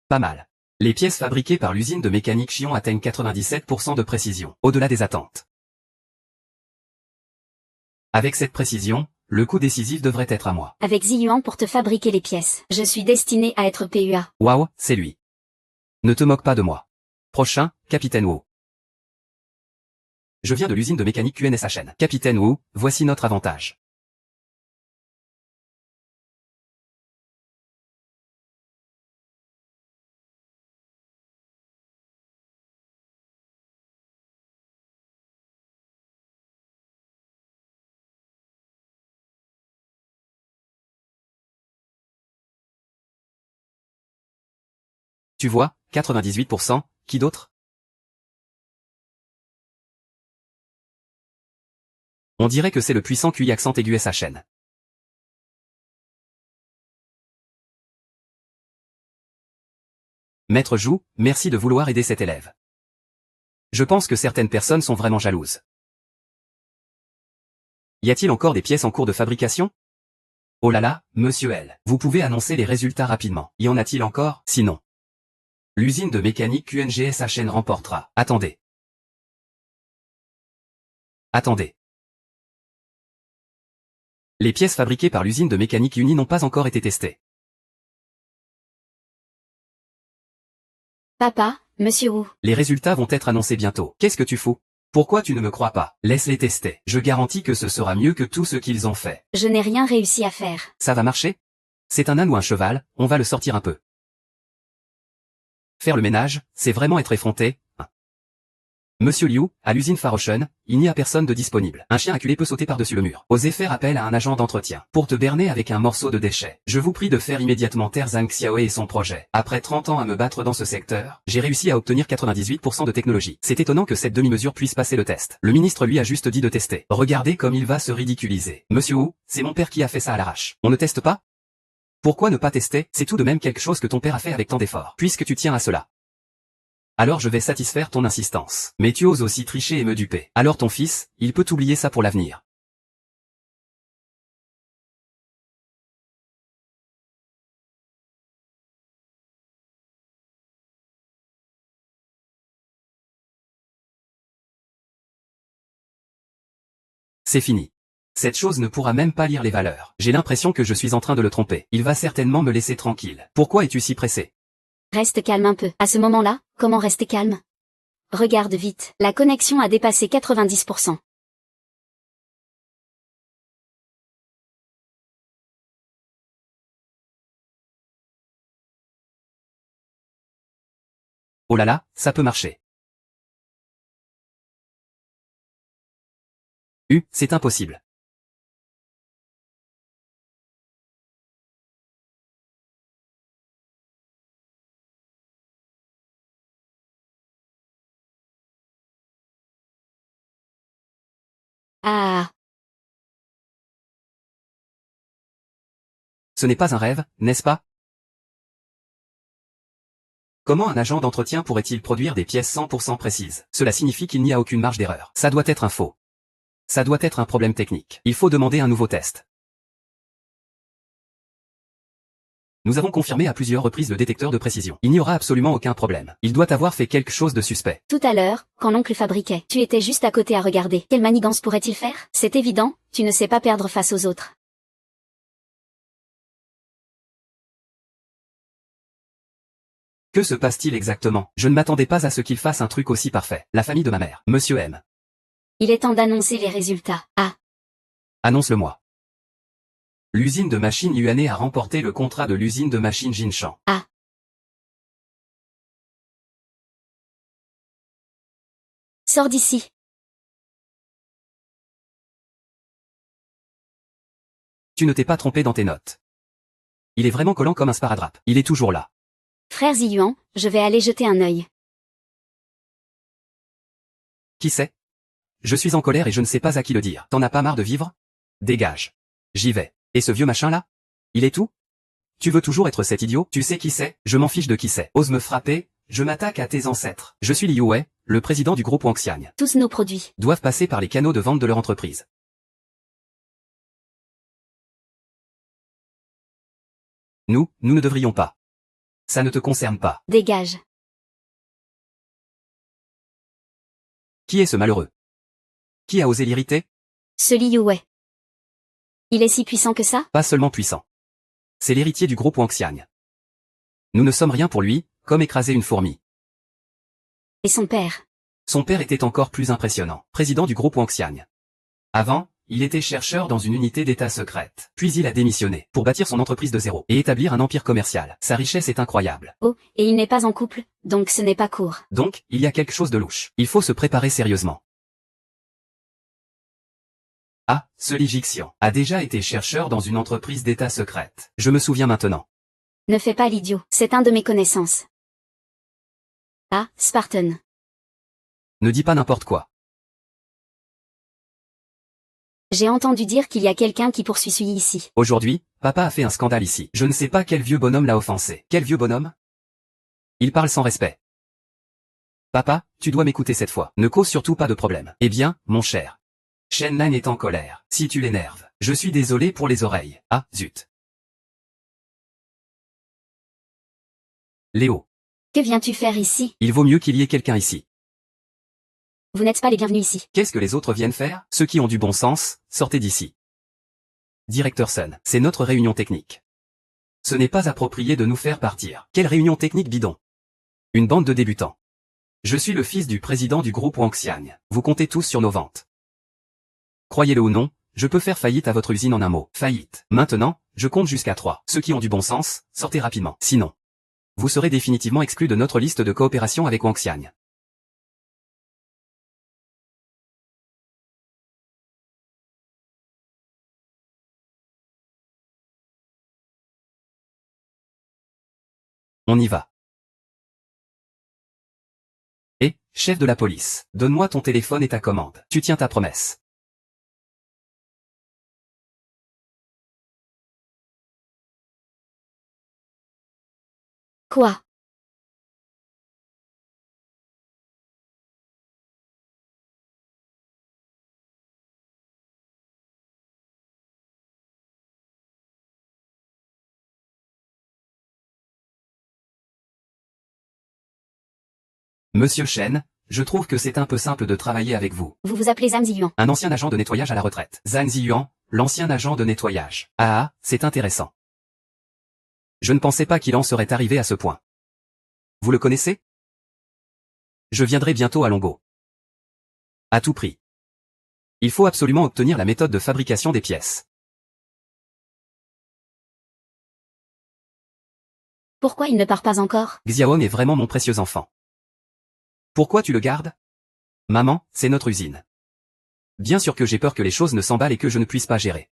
Pas mal. Les pièces fabriquées par l'usine de mécanique Chion atteignent 97% de précision, au-delà des attentes. Avec cette précision, le coup décisif devrait être à moi. Avec Ziyuan pour te fabriquer les pièces. Je suis destiné à être PUA. Waouh, c'est lui. Ne te moque pas de moi. Prochain, Capitaine Wu. Je viens de l'usine de mécanique QNSHN. Capitaine Wu, voici notre avantage. Tu vois, 98%, qui d'autre? On dirait que c'est le puissant QI accent aigu SHN. Maître Zhou, merci de vouloir aider cet élève. Je pense que certaines personnes sont vraiment jalouses. Y a-t-il encore des pièces en cours de fabrication? Oh là là, monsieur L. Vous pouvez annoncer les résultats rapidement. Y en a-t-il encore? Sinon. L'usine de mécanique QNGSHN remportera. Attendez. Attendez. Les pièces fabriquées par l'usine de mécanique Uni n'ont pas encore été testées. Papa, monsieur Wu. Les résultats vont être annoncés bientôt. Qu'est-ce que tu fous? Pourquoi tu ne me crois pas? Laisse-les tester. Je garantis que ce sera mieux que tout ce qu'ils ont fait. Je n'ai rien réussi à faire. Ça va marcher? C'est un âne ou un cheval, on va le sortir un peu. Faire le ménage, c'est vraiment être effronté. Monsieur Liu, à l'usine Faroshen, il n'y a personne de disponible. Un chien acculé peut sauter par-dessus le mur. Osez faire appel à un agent d'entretien. Pour te berner avec un morceau de déchet. Je vous prie de faire immédiatement taire Zhang Xiaoe et son projet. Après 30 ans à me battre dans ce secteur, j'ai réussi à obtenir 98% de technologie. C'est étonnant que cette demi-mesure puisse passer le test. Le ministre lui a juste dit de tester. Regardez comme il va se ridiculiser. Monsieur Wu, c'est mon père qui a fait ça à l'arrache. On ne teste pas? Pourquoi ne pas tester? C'est tout de même quelque chose que ton père a fait avec tant d'efforts. Puisque tu tiens à cela. Alors je vais satisfaire ton insistance. Mais tu oses aussi tricher et me duper. Alors ton fils, il peut oublier ça pour l'avenir. C'est fini. Cette chose ne pourra même pas lire les valeurs. J'ai l'impression que je suis en train de le tromper. Il va certainement me laisser tranquille. Pourquoi es-tu si pressé? Reste calme un peu. À ce moment-là, comment rester calme? Regarde vite. La connexion a dépassé 90%. Oh là là, ça peut marcher. C'est impossible. Ah, Ce n'est pas un rêve, n'est-ce pas? Comment un agent d'entretien pourrait-il produire des pièces 100% précises? Cela signifie qu'il n'y a aucune marge d'erreur. Ça doit être un faux. Ça doit être un problème technique. Il faut demander un nouveau test. Nous avons confirmé à plusieurs reprises le détecteur de précision. Il n'y aura absolument aucun problème. Il doit avoir fait quelque chose de suspect. tout à l'heure, quand l'oncle fabriquait, tu étais juste à côté à regarder. Quelle manigance pourrait-il faire? C'est évident, tu ne sais pas perdre face aux autres. Que se passe-t-il exactement? Je ne m'attendais pas à ce qu'il fasse un truc aussi parfait. La famille de ma mère, Monsieur M. Il est temps d'annoncer les résultats. Ah, Annonce-le-moi. L'usine de machines Yuane a remporté le contrat de l'usine de machines Jinshan. ah. Sors d'ici. Tu ne t'es pas trompé dans tes notes. Il est vraiment collant comme un sparadrap. Il est toujours là. Frère Ziyuan, je vais aller jeter un œil. Qui sait? Je suis en colère et je ne sais pas à qui le dire. T'en as pas marre de vivre? Dégage. J'y vais. Et ce vieux machin là? Il est tout? Tu veux toujours être cet idiot? Tu sais qui c'est? Je m'en fiche de qui c'est. Ose me frapper? Je m'attaque à tes ancêtres. Je suis Li Yuwei, le président du groupe Wangxiang. Tous nos produits. Doivent passer par les canaux de vente de leur entreprise. Nous ne devrions pas. Ça ne te concerne pas. Dégage. Qui est ce malheureux? Qui a osé l'irriter? Ce Li Yuwei. Il est si puissant que ça? Pas seulement puissant. C'est l'héritier du groupe Wangxiang. Nous ne sommes rien pour lui, comme écraser une fourmi. Et son père? Son père était encore plus impressionnant, président du groupe Wangxiang. Avant, il était chercheur dans une unité d'état secrète. Puis il a démissionné pour bâtir son entreprise de zéro et établir un empire commercial. Sa richesse est incroyable. Oh, et il n'est pas en couple, donc ce n'est pas court. Donc, il y a quelque chose de louche. Il faut se préparer sérieusement. Ah, ce Li Jixian a déjà été chercheur dans une entreprise d'état secrète. Je me souviens maintenant. Ne fais pas l'idiot, c'est un de mes connaissances. Ah, Spartan. Ne dis pas n'importe quoi. J'ai entendu dire qu'il y a quelqu'un qui poursuit celui ici. Aujourd'hui, papa a fait un scandale ici. Je ne sais pas quel vieux bonhomme l'a offensé. Quel vieux bonhomme? Il parle sans respect. Papa, tu dois m'écouter cette fois. Ne cause surtout pas de problème. Eh bien, mon cher. Shen Nan est en colère. Si tu l'énerves, je suis désolé pour les oreilles. Ah, zut. Léo, Que viens-tu faire ici? il vaut mieux qu'il y ait quelqu'un ici. Vous n'êtes pas les bienvenus ici. Qu'est-ce que les autres viennent faire? Ceux qui ont du bon sens, sortez d'ici. Directeur Sun, c'est notre réunion technique. Ce n'est pas approprié de nous faire partir. Quelle réunion technique bidon? Une bande de débutants. Je suis le fils du président du groupe Wangxiang. Vous comptez tous sur nos ventes. Croyez-le ou non, je peux faire faillite à votre usine en un mot. Faillite. Maintenant, je compte jusqu'à 3. Ceux qui ont du bon sens, sortez rapidement. Sinon, vous serez définitivement exclus de notre liste de coopération avec Wangxiang. On y va. Et, chef de la police, donne-moi ton téléphone et ta commande. Tu tiens ta promesse. Quoi? Monsieur Shen, je trouve que c'est un peu simple de travailler avec vous. Vous vous appelez Zhang Ziyuan. Un ancien agent de nettoyage à la retraite. Zhang Ziyuan, l'ancien agent de nettoyage. Ah, c'est intéressant. Je ne pensais pas qu'il en serait arrivé à ce point. Vous le connaissez? Je viendrai bientôt à Longo. À tout prix. Il faut absolument obtenir la méthode de fabrication des pièces. Pourquoi il ne part pas encore? Xiaohong est vraiment mon précieux enfant. Pourquoi tu le gardes? Maman, c'est notre usine. Bien sûr que j'ai peur que les choses ne s'emballent et que je ne puisse pas gérer.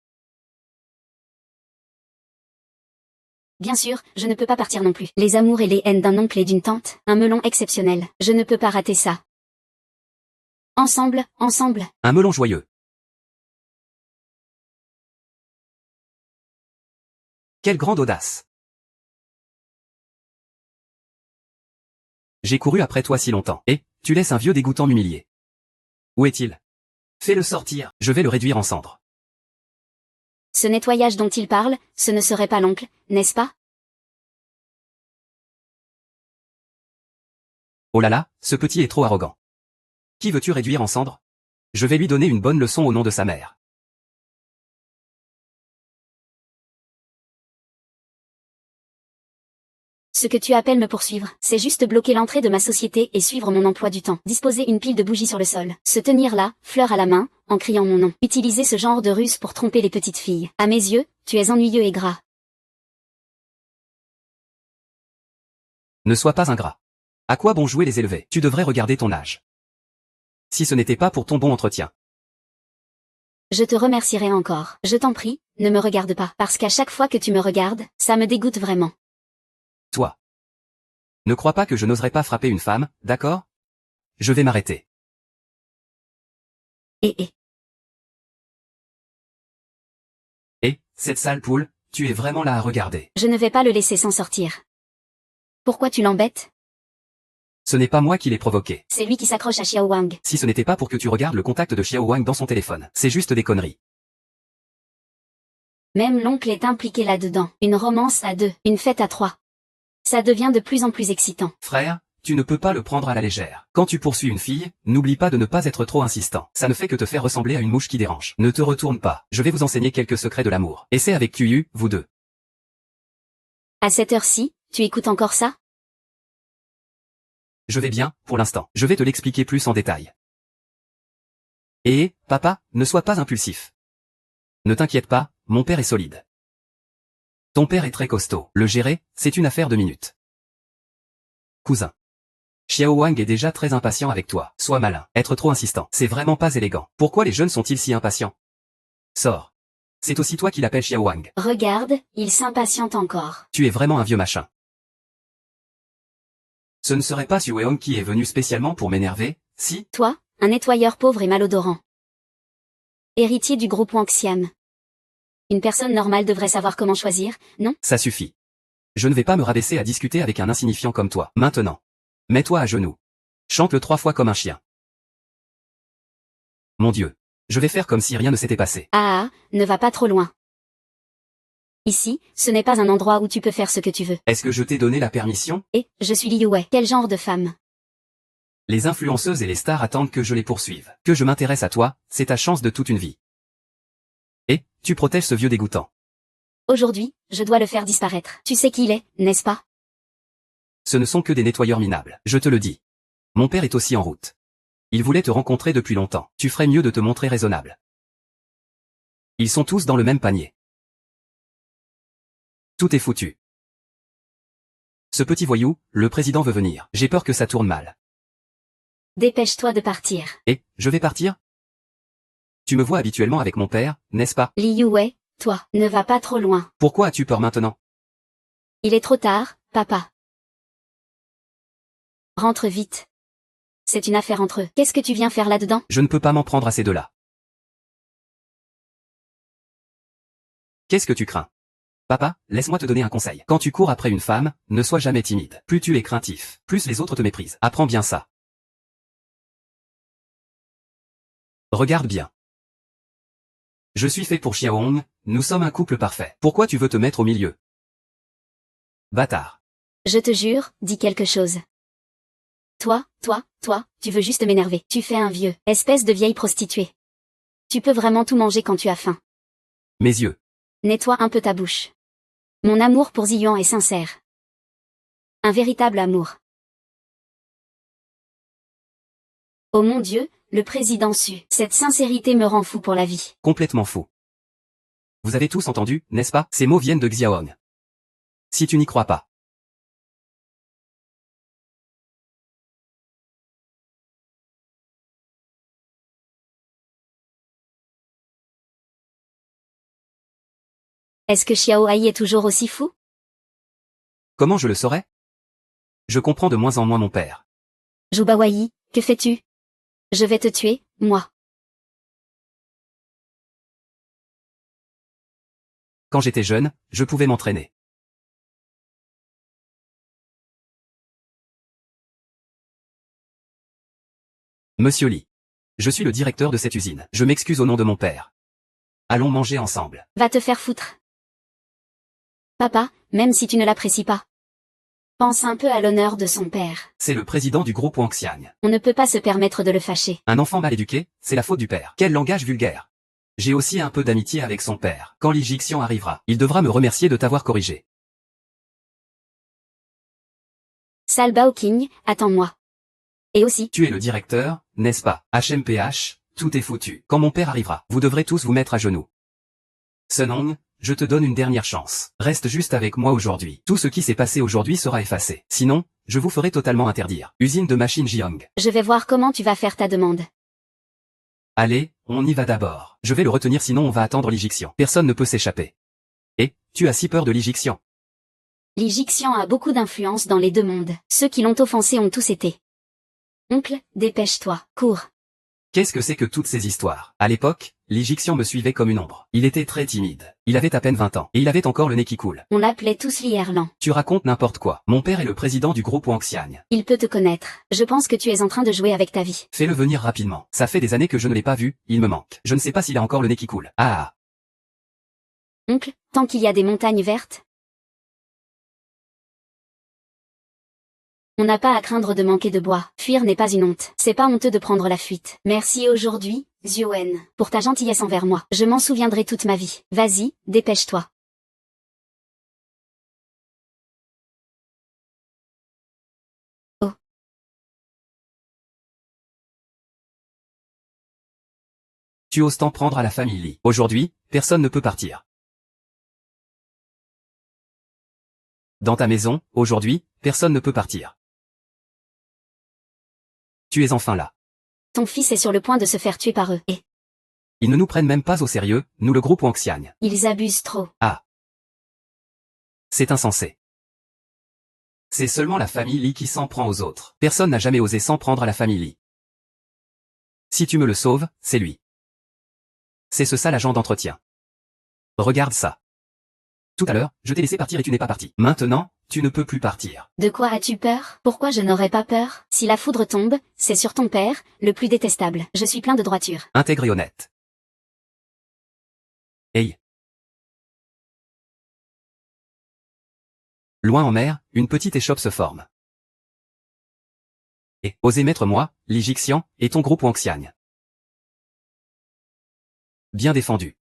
Bien sûr, je ne peux pas partir non plus. Les amours et les haines d'un oncle et d'une tante, un melon exceptionnel. Je ne peux pas rater ça. Ensemble, ensemble. Un melon joyeux. Quelle grande audace. J'ai couru après toi si longtemps. Et, tu laisses un vieux dégoûtant m'humilier. Où est-il? Fais-le sortir, je vais le réduire en cendres. Ce nettoyage dont il parle, ce ne serait pas l'oncle, n'est-ce pas? Oh là là, ce petit est trop arrogant. Qui veux-tu réduire en cendres? Je vais lui donner une bonne leçon au nom de sa mère. Ce que tu appelles me poursuivre, c'est juste bloquer l'entrée de ma société et suivre mon emploi du temps. Disposer une pile de bougies sur le sol. Se tenir là, fleur à la main, en criant mon nom. Utiliser ce genre de ruse pour tromper les petites filles. À mes yeux, tu es ennuyeux et gras. Ne sois pas ingrat. À quoi bon jouer les élevés? Tu devrais regarder ton âge. Si ce n'était pas pour ton bon entretien. Je te remercierai encore. Je t'en prie, ne me regarde pas. Parce qu'à chaque fois que tu me regardes, ça me dégoûte vraiment. Toi. Ne crois pas que je n'oserais pas frapper une femme, d'accord? Je vais m'arrêter. Et Cette sale poule, tu es vraiment là à regarder. je ne vais pas le laisser s'en sortir. Pourquoi tu l'embêtes? Ce n'est pas moi qui l'ai provoqué. C'est lui qui s'accroche à Xiao Wang. Si ce n'était pas pour que tu regardes le contact de Xiao Wang dans son téléphone. C'est juste des conneries. Même l'oncle est impliqué là-dedans. Une romance à deux, une fête à trois. Ça devient de plus en plus excitant. Frère, tu ne peux pas le prendre à la légère. Quand tu poursuis une fille, n'oublie pas de ne pas être trop insistant. Ça ne fait que te faire ressembler à une mouche qui dérange. Ne te retourne pas. Je vais vous enseigner quelques secrets de l'amour. Et c'est avec Qiyu, vous deux. À cette heure-ci, tu écoutes encore ça? Je vais bien, pour l'instant. Je vais te l'expliquer plus en détail. Et, papa, ne sois pas impulsif. Ne t'inquiète pas, mon père est solide. Ton père est très costaud. Le gérer, c'est une affaire de minutes. Cousin. Xiao Wang est déjà très impatient avec toi. Sois malin. Être trop insistant, c'est vraiment pas élégant. Pourquoi les jeunes sont-ils si impatients? Sors. C'est aussi toi qui l'appelles Xiao Wang. Regarde, il s'impatiente encore. Tu es vraiment un vieux machin. Ce ne serait pas Xu Weong qui est venu spécialement pour m'énerver, si? Toi, un nettoyeur pauvre et malodorant. Héritier du groupe Wang Xiam. Une personne normale devrait savoir comment choisir, non? Ça suffit. Je ne vais pas me rabaisser à discuter avec un insignifiant comme toi. Maintenant. Mets-toi à genoux. Chante-le 3 fois comme un chien. Mon Dieu. Je vais faire comme si rien ne s'était passé. Ah, ne va pas trop loin. Ici, ce n'est pas un endroit où tu peux faire ce que tu veux. Est-ce que je t'ai donné la permission? Et, je suis Liu Wei. Quel genre de femme? Les influenceuses et les stars attendent que je les poursuive. Que je m'intéresse à toi, c'est ta chance de toute une vie. Et, tu protèges ce vieux dégoûtant. Aujourd'hui, je dois le faire disparaître. Tu sais qui il est, n'est-ce pas? Ce ne sont que des nettoyeurs minables. Je te le dis. Mon père est aussi en route. Il voulait te rencontrer depuis longtemps. Tu ferais mieux de te montrer raisonnable. Ils sont tous dans le même panier. Tout est foutu. Ce petit voyou, le président veut venir. J'ai peur que ça tourne mal. Dépêche-toi de partir. Et, je vais partir? Tu me vois habituellement avec mon père, n'est-ce pas? Liu Wei, toi, ne va pas trop loin. Pourquoi as-tu peur maintenant? Il est trop tard, papa. Rentre vite. C'est une affaire entre eux. Qu'est-ce que tu viens faire là-dedans? Je ne peux pas m'en prendre à ces deux-là. Qu'est-ce que tu crains? Papa, laisse-moi te donner un conseil. Quand tu cours après une femme, ne sois jamais timide. Plus tu es craintif, plus les autres te méprisent. Apprends bien ça. Regarde bien. Je suis fait pour Xiaohong, nous sommes un couple parfait. Pourquoi tu veux te mettre au milieu? Bâtard. Je te jure, dis quelque chose. Toi, tu veux juste m'énerver. Tu fais un vieux, espèce de vieille prostituée. Tu peux vraiment tout manger quand tu as faim. Mes yeux. Nettoie un peu ta bouche. Mon amour pour Ziyuan est sincère. Un véritable amour. Oh mon Dieu, le président Su. Cette sincérité me rend fou pour la vie. Complètement fou. Vous avez tous entendu, n'est-ce pas? Ces mots viennent de Xiaohong. Si tu n'y crois pas. Est-ce que Xiaoai est toujours aussi fou? Comment je le saurais? Je comprends de moins en moins mon père. Jubawai, que fais-tu? Je vais te tuer, moi. Quand j'étais jeune, je pouvais m'entraîner. Monsieur Lee. Je suis le directeur de cette usine. Je m'excuse au nom de mon père. Allons manger ensemble. Va te faire foutre. Papa, même si tu ne l'apprécies pas. Pense un peu à l'honneur de son père. C'est le président du groupe Wangxiang. On ne peut pas se permettre de le fâcher. Un enfant mal éduqué, c'est la faute du père. Quel langage vulgaire. J'ai aussi un peu d'amitié avec son père. Quand Li Jixian arrivera, il devra me remercier de t'avoir corrigé. Sal Baoking, attends-moi. Et aussi, Tu es le directeur, n'est-ce pas? HMPH, tout est foutu. Quand mon père arrivera, vous devrez tous vous mettre à genoux. Senong, je te donne une dernière chance. Reste juste avec moi aujourd'hui. Tout ce qui s'est passé aujourd'hui sera effacé. Sinon, je vous ferai totalement interdire. Usine de machines Jiang. je vais voir comment tu vas faire ta demande. Allez, on y va d'abord. Je vais le retenir sinon on va attendre l'Égyptien. Personne ne peut s'échapper. Et, tu as si peur de l'Égyptien? Li Jixian a beaucoup d'influence dans les deux mondes. Ceux qui l'ont offensé ont tous été. Oncle, dépêche-toi, cours. Qu'est-ce que c'est que toutes ces histoires? À l'époque, l'Égyptien me suivait comme une ombre. Il était très timide. Il avait à peine 20 ans. Et il avait encore le nez qui coule. On l'appelait tous Li Erlan. Tu racontes n'importe quoi. Mon père est le président du groupe Wangxiang. Il peut te connaître. Je pense que tu es en train de jouer avec ta vie. Fais-le venir rapidement. Ça fait des années que je ne l'ai pas vu, il me manque. Je ne sais pas s'il a encore le nez qui coule. Ah. Oncle, tant qu'il y a des montagnes vertes. On n'a pas à craindre de manquer de bois. Fuir n'est pas une honte. C'est pas honteux de prendre la fuite. Merci aujourd'hui, Zioen, pour ta gentillesse envers moi. Je m'en souviendrai toute ma vie. Vas-y, dépêche-toi. Oh. Tu oses t'en prendre à la famille Lee. Aujourd'hui, personne ne peut partir. Dans ta maison, aujourd'hui, personne ne peut partir. Tu es enfin là. Ton fils est sur le point de se faire tuer par eux. Et Ils ne nous prennent même pas au sérieux, nous le groupe Wangxiang. ils abusent trop. Ah. C'est insensé. C'est seulement la famille Lee qui s'en prend aux autres. Personne n'a jamais osé s'en prendre à la famille Lee. Si tu me le sauves, c'est lui. C'est ce sale agent d'entretien. Regarde ça. Tout à l'heure, je t'ai laissé partir et tu n'es pas parti. Maintenant, tu ne peux plus partir. De quoi as-tu peur? Pourquoi je n'aurais pas peur? Si la foudre tombe, c'est sur ton père, le plus détestable. Je suis plein de droiture. Intègre et honnête. Hey. Loin en mer, une petite échoppe se forme. Et, osez mettre moi, l'Égyptien, et ton groupe Wangxiang. Bien défendu.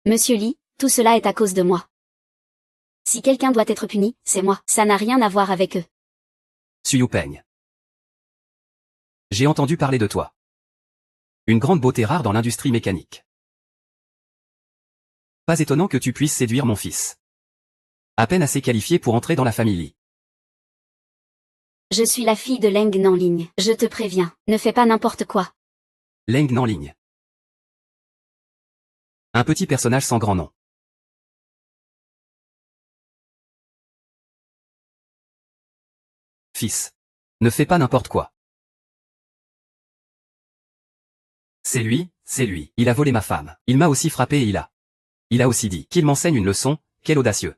Monsieur Lee, tout cela est à cause de moi. Si quelqu'un doit être puni, c'est moi. Ça n'a rien à voir avec eux. Su Peng. J'ai entendu parler de toi. Une grande beauté rare dans l'industrie mécanique. Pas étonnant que tu puisses séduire mon fils. À peine assez qualifié pour entrer dans la famille Lee. Je suis la fille de Leng Nanling. Je te préviens, ne fais pas n'importe quoi. Leng Nanling. Un petit personnage sans grand nom. Fils. Ne fais pas n'importe quoi. C'est lui, il a volé ma femme. Il m'a aussi frappé et il a aussi dit qu'il m'enseigne une leçon, quel audacieux.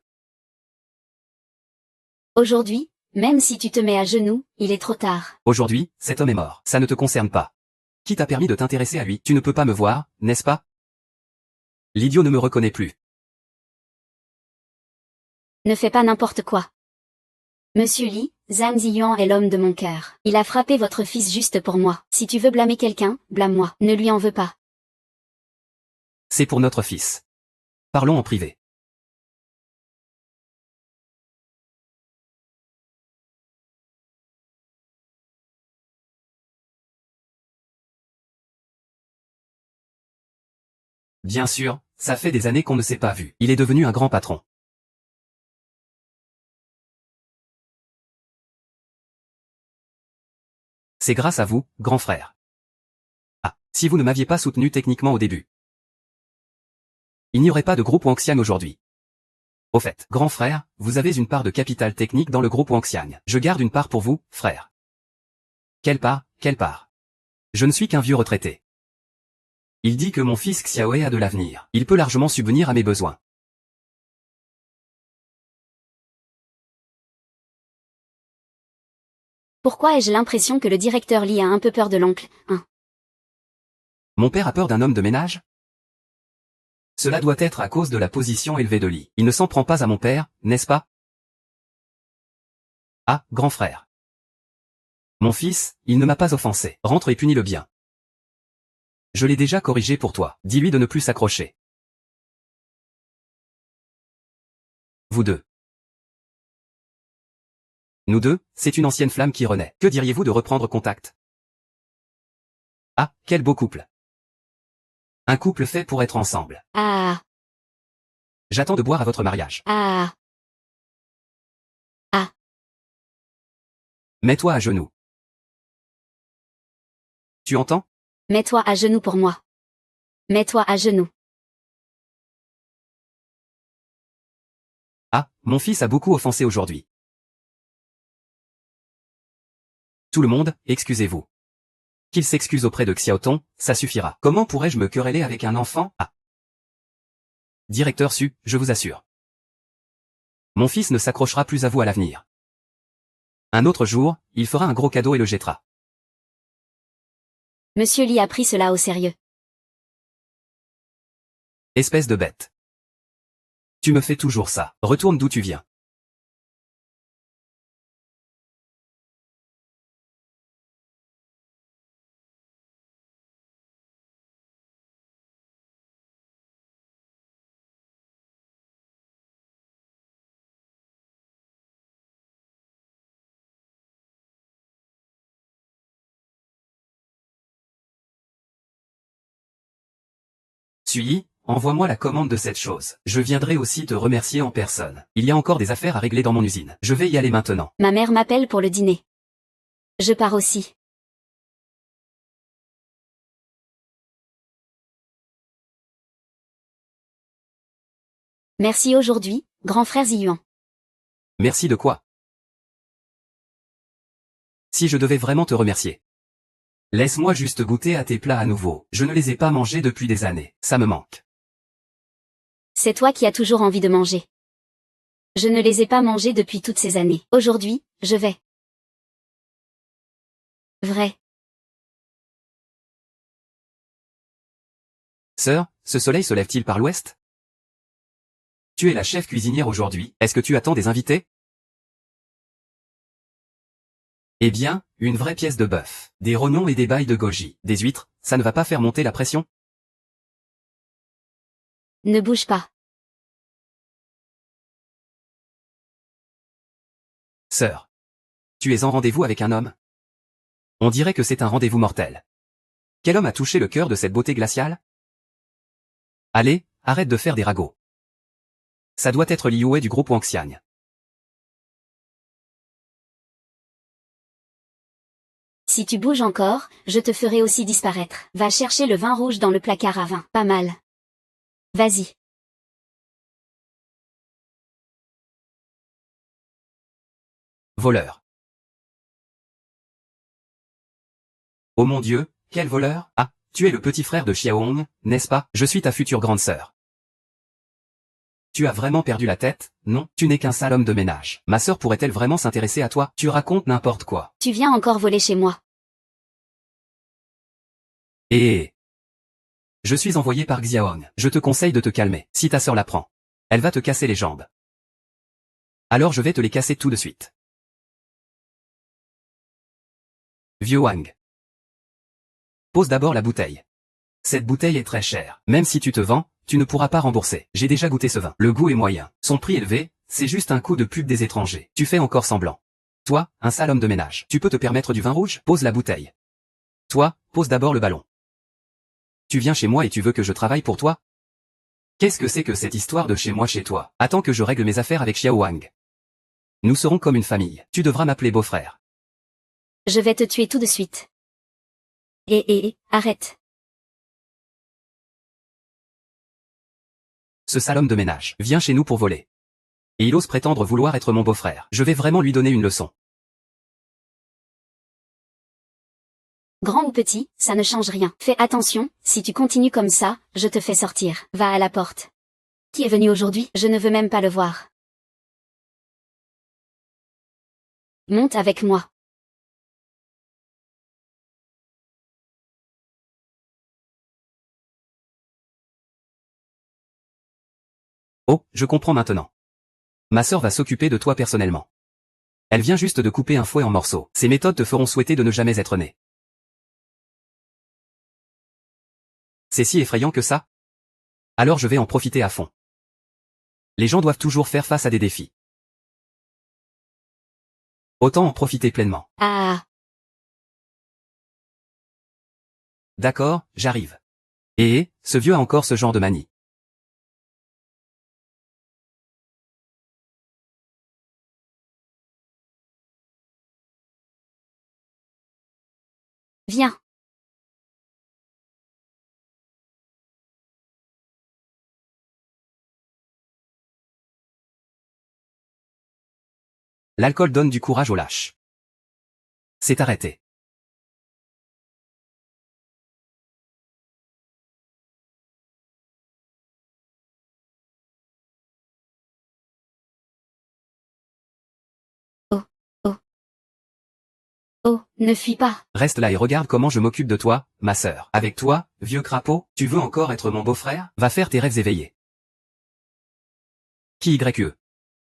Aujourd'hui, même si tu te mets à genoux, il est trop tard. Aujourd'hui, cet homme est mort. Ça ne te concerne pas. Qui t'a permis de t'intéresser à lui? Tu ne peux pas me voir, n'est-ce pas? L'idiot ne me reconnaît plus. Ne fais pas n'importe quoi. Monsieur Lee, Zhang Ziyuan est l'homme de mon cœur. Il a frappé votre fils juste pour moi. Si tu veux blâmer quelqu'un, blâme-moi. Ne lui en veux pas. C'est pour notre fils. Parlons en privé. Bien sûr, ça fait des années qu'on ne s'est pas vu. Il est devenu un grand patron. C'est grâce à vous, grand frère. Ah, si vous ne m'aviez pas soutenu techniquement au début. Il n'y aurait pas de groupe Wanxian aujourd'hui. Au fait, grand frère, vous avez une part de capital technique dans le groupe Wanxian. Je garde une part pour vous, frère. Quelle part? Quelle part? Je ne suis qu'un vieux retraité. Il dit que mon fils Xiaohe a de l'avenir. Il peut largement subvenir à mes besoins. Pourquoi ai-je l'impression que le directeur Li a un peu peur de l'oncle, hein? Mon père a peur d'un homme de ménage? Cela doit être à cause de la position élevée de Li. Il ne s'en prend pas à mon père, n'est-ce pas? Ah, grand frère. Mon fils, il ne m'a pas offensé. Rentre et punis-le bien. Je l'ai déjà corrigé pour toi. Dis-lui de ne plus s'accrocher. Vous deux. Nous deux, c'est une ancienne flamme qui renaît. Que diriez-vous de reprendre contact? Ah, quel beau couple. Un couple fait pour être ensemble. Ah, J'attends de boire à votre mariage. ah, ah. Mets-toi à genoux. Tu entends? Mets-toi à genoux pour moi. Mets-toi à genoux. Ah, mon fils a beaucoup offensé aujourd'hui. Tout le monde, excusez-vous. Qu'il s'excuse auprès de Xiaotong, ça suffira. Comment pourrais-je me quereller avec un enfant? Ah. Directeur Su, je vous assure. Mon fils ne s'accrochera plus à vous à l'avenir. Un autre jour, il fera un gros cadeau et le jettera. Monsieur Li a pris cela au sérieux. Espèce de bête. Tu me fais toujours ça. Retourne d'où tu viens. Sui, envoie-moi la commande de cette chose. Je viendrai aussi te remercier en personne. Il y a encore des affaires à régler dans mon usine. Je vais y aller maintenant. Ma mère m'appelle pour le dîner. Je pars aussi. Merci aujourd'hui, grand frère Ziyuan. Merci de quoi? Si je devais vraiment te remercier. Laisse-moi juste goûter à tes plats à nouveau. Je ne les ai pas mangés depuis des années. Ça me manque. C'est toi qui as toujours envie de manger. Je ne les ai pas mangés depuis toutes ces années. Aujourd'hui, je vais. Vrai. Sœur, ce soleil se lève-t-il par l'ouest? Tu es la chef cuisinière aujourd'hui. Est-ce que tu attends des invités? Eh bien, une vraie pièce de bœuf, des rognons et des bailles de goji, des huîtres, ça ne va pas faire monter la pression? Ne bouge pas. Sœur. Tu es en rendez-vous avec un homme? On dirait que c'est un rendez-vous mortel. Quel homme a touché le cœur de cette beauté glaciale? Allez, arrête de faire des ragots. Ça doit être Liuhe du groupe Wanxian. Si tu bouges encore, je te ferai aussi disparaître. Va chercher le vin rouge dans le placard à vin. Pas mal. Vas-y. Voleur. Oh mon Dieu, quel voleur? Ah, tu es le petit frère de Xiaohong, n'est-ce pas? Je suis ta future grande sœur. Tu as vraiment perdu la tête? Non, tu n'es qu'un sale homme de ménage. Ma sœur pourrait-elle vraiment s'intéresser à toi? Tu racontes n'importe quoi. Tu viens encore voler chez moi. Et je suis envoyé par Xiaohong. Je te conseille de te calmer. Si ta sœur l'apprend, elle va te casser les jambes. Alors je vais te les casser tout de suite. Vieux Wang. Pose d'abord la bouteille. Cette bouteille est très chère. Même si tu te vends, tu ne pourras pas rembourser. J'ai déjà goûté ce vin. Le goût est moyen. Son prix élevé, c'est juste un coup de pub des étrangers. Tu fais encore semblant. Toi, un sale homme de ménage. Tu peux te permettre du vin rouge? Pose la bouteille. Toi, pose d'abord le ballon. Tu viens chez moi et tu veux que je travaille pour toi? Qu'est-ce que c'est que cette histoire de chez moi chez toi? Attends que je règle mes affaires avec Xiao Wang. Nous serons comme une famille. Tu devras m'appeler beau-frère. Je vais te tuer tout de suite. Arrête. Ce sale homme de ménage vient chez nous pour voler. Et il ose prétendre vouloir être mon beau-frère. Je vais vraiment lui donner une leçon. Grand ou petit, ça ne change rien. Fais attention, si tu continues comme ça, je te fais sortir. Va à la porte. Qui est venu aujourd'hui? Je ne veux même pas le voir. Monte avec moi. Oh, je comprends maintenant. Ma sœur va s'occuper de toi personnellement. Elle vient juste de couper un fouet en morceaux. Ces méthodes te feront souhaiter de ne jamais être né. C'est si effrayant que ça? Alors je vais en profiter à fond. Les gens doivent toujours faire face à des défis. Autant en profiter pleinement. Ah, D'accord, j'arrive. Et, ce vieux a encore ce genre de manie. viens. L'alcool donne du courage aux lâches. C'est arrêté. Oh, oh. Oh, ne fuis pas. Reste là et regarde comment je m'occupe de toi, ma sœur. Avec toi, vieux crapaud, tu veux encore être mon beau-frère? Va faire tes rêves éveillés. Qui YE?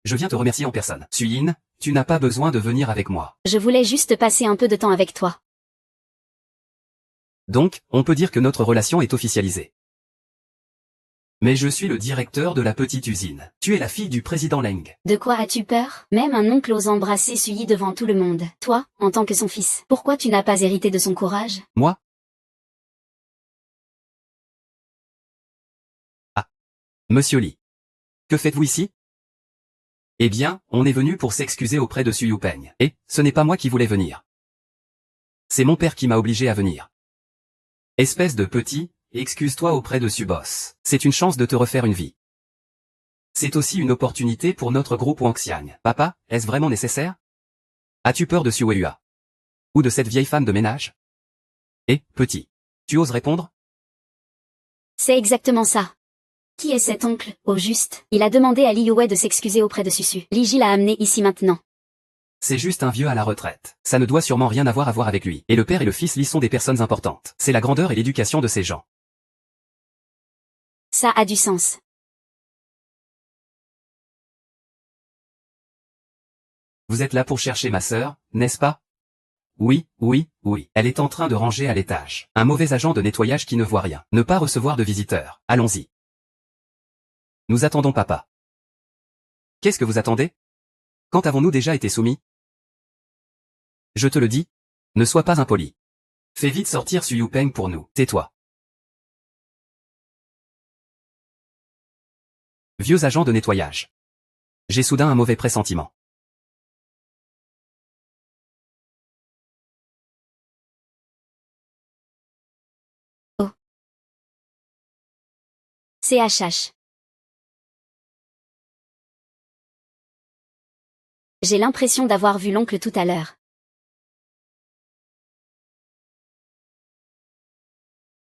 Je viens te remercier en personne. Suyin, tu n'as pas besoin de venir avec moi. Je voulais juste passer un peu de temps avec toi. Donc, on peut dire que notre relation est officialisée. Mais je suis le directeur de la petite usine. Tu es la fille du président Leng. De quoi as-tu peur? Même un oncle ose embrasser Suyi devant tout le monde. Toi, en tant que son fils, pourquoi tu n'as pas hérité de son courage? Moi? Ah. Monsieur Li. Que faites-vous ici? Eh bien, on est venu pour s'excuser auprès de Su Yupeng. Et, ce n'est pas moi qui voulais venir. C'est mon père qui m'a obligé à venir. Espèce de petit, excuse-toi auprès de Su Boss. C'est une chance de te refaire une vie. C'est aussi une opportunité pour notre groupe Wangxiang. Papa, est-ce vraiment nécessaire? As-tu peur de Su Weihua? Ou de cette vieille femme de ménage? Eh, petit. Tu oses répondre? C'est exactement ça. Qui est cet oncle, au juste? Il a demandé à Li Yuwei de s'excuser auprès de Susu. Li Ji l'a amené ici maintenant. C'est juste un vieux à la retraite. Ça ne doit sûrement rien avoir à voir avec lui. Et le père et le fils Li sont des personnes importantes. C'est la grandeur et l'éducation de ces gens. Ça a du sens. Vous êtes là pour chercher ma sœur, n'est-ce pas? Oui, oui, oui. Elle est en train de ranger à l'étage. Un mauvais agent de nettoyage qui ne voit rien. Ne pas recevoir de visiteurs. Allons-y. Nous attendons papa. Qu'est-ce que vous attendez? Quand avons-nous déjà été soumis? Je te le dis. Ne sois pas impoli. Fais vite sortir Su Yupeng pour nous. Tais-toi. Vieux agent de nettoyage. J'ai soudain un mauvais pressentiment. Oh. CHH. J'ai l'impression d'avoir vu l'oncle tout à l'heure.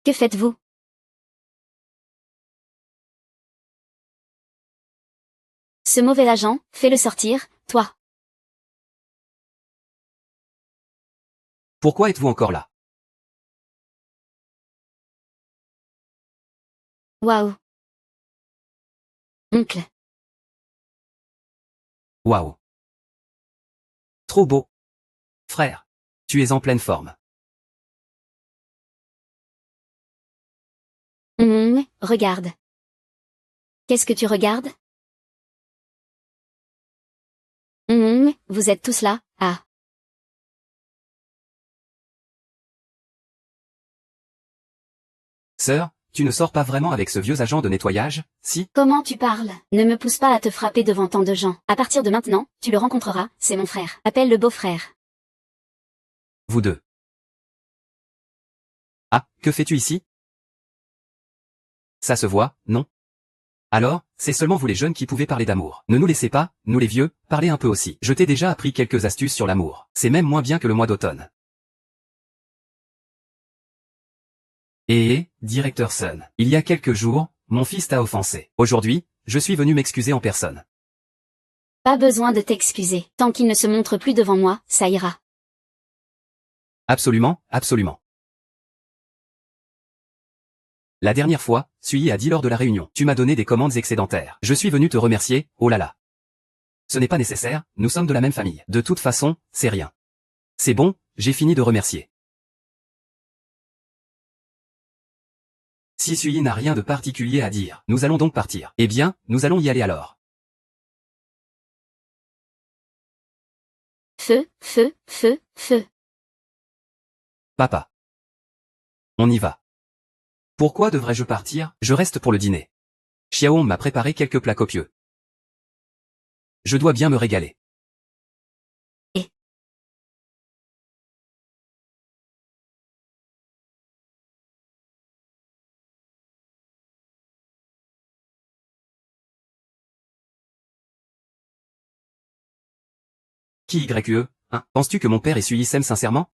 Que faites-vous? Ce mauvais agent, fais-le sortir, toi. Pourquoi êtes-vous encore là? Waouh. Oncle. Waouh. Trop beau. Frère. Tu es en pleine forme. Regarde. Qu'est-ce que tu regardes? Vous êtes tous là, ah. Sœur, tu ne sors pas vraiment avec ce vieux agent de nettoyage, si? Comment tu parles? Ne me pousse pas à te frapper devant tant de gens. À partir de maintenant, tu le rencontreras, c'est mon frère. Appelle le beau-frère. Vous deux. Ah, que fais-tu ici? Ça se voit, non? Alors, c'est seulement vous les jeunes qui pouvez parler d'amour. Ne nous laissez pas, nous les vieux, parler un peu aussi. Je t'ai déjà appris quelques astuces sur l'amour. C'est même moins bien que le mois d'automne. Directeur Sun, il y a quelques jours, mon fils t'a offensé. Aujourd'hui, je suis venu m'excuser en personne. Pas besoin de t'excuser. Tant qu'il ne se montre plus devant moi, ça ira. Absolument, absolument. La dernière fois, Sui a dit lors de la réunion, tu m'as donné des commandes excédentaires. Je suis venu te remercier, oh là là. Ce n'est pas nécessaire, nous sommes de la même famille. De toute façon, c'est rien. C'est bon, j'ai fini de remercier. Si Sui n'a rien de particulier à dire, nous allons donc partir. Eh bien, nous allons y aller alors. Feu, feu, feu, feu. Papa. On y va. Pourquoi devrais-je partir? Je reste pour le dîner. Xiao m'a préparé quelques plats copieux. Je dois bien me régaler. Qui YE, hein? Penses-tu que mon père et Sui s'aiment sincèrement?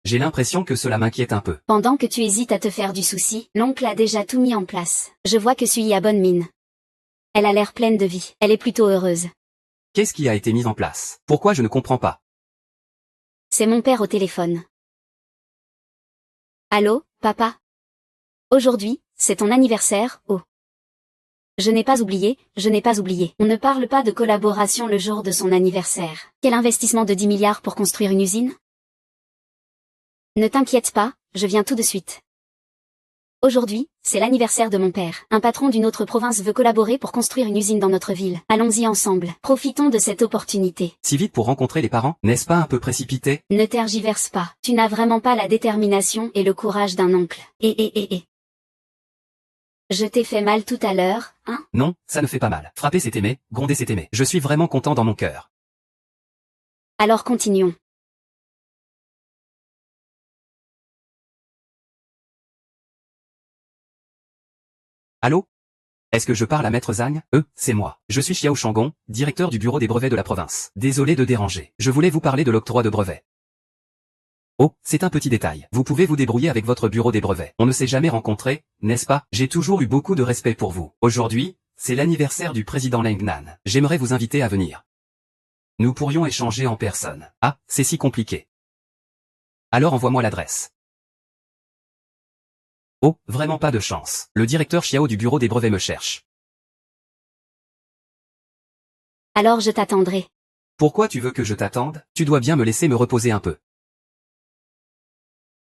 J'ai l'impression que cela m'inquiète un peu. Pendant que tu hésites à te faire du souci, l'oncle a déjà tout mis en place. Je vois que Sui a bonne mine. Elle a l'air pleine de vie. Elle est plutôt heureuse. Qu'est-ce qui a été mis en place? Pourquoi je ne comprends pas? C'est mon père au téléphone. Allô, papa? Aujourd'hui, c'est ton anniversaire, oh. Je n'ai pas oublié, je n'ai pas oublié. On ne parle pas de collaboration le jour de son anniversaire. Quel investissement de 10 milliards pour construire une usine? Ne t'inquiète pas, je viens tout de suite. Aujourd'hui, c'est l'anniversaire de mon père. Un patron d'une autre province veut collaborer pour construire une usine dans notre ville. Allons-y ensemble. Profitons de cette opportunité. Si vite pour rencontrer les parents, n'est-ce pas un peu précipité? Ne tergiverse pas. Tu n'as vraiment pas la détermination et le courage d'un oncle. Je t'ai fait mal tout à l'heure, hein? Non, ça ne fait pas mal. Frapper c'est aimer, gronder c'est aimer. Je suis vraiment content dans mon cœur. Alors continuons. Allô? Est-ce que je parle à Maître Zhang? C'est moi. Je suis Xiao Shanggong, directeur du bureau des brevets de la province. Désolé de déranger. Je voulais vous parler de l'octroi de brevets. Oh, c'est un petit détail. Vous pouvez vous débrouiller avec votre bureau des brevets. On ne s'est jamais rencontrés, n'est-ce pas? J'ai toujours eu beaucoup de respect pour vous. Aujourd'hui, c'est l'anniversaire du président Leng Nan. J'aimerais vous inviter à venir. Nous pourrions échanger en personne. Ah, c'est si compliqué. Alors envoie-moi l'adresse. Oh, vraiment pas de chance. Le directeur Xiao du bureau des brevets me cherche. Alors je t'attendrai. Pourquoi tu veux que je t'attende? Tu dois bien me laisser me reposer un peu.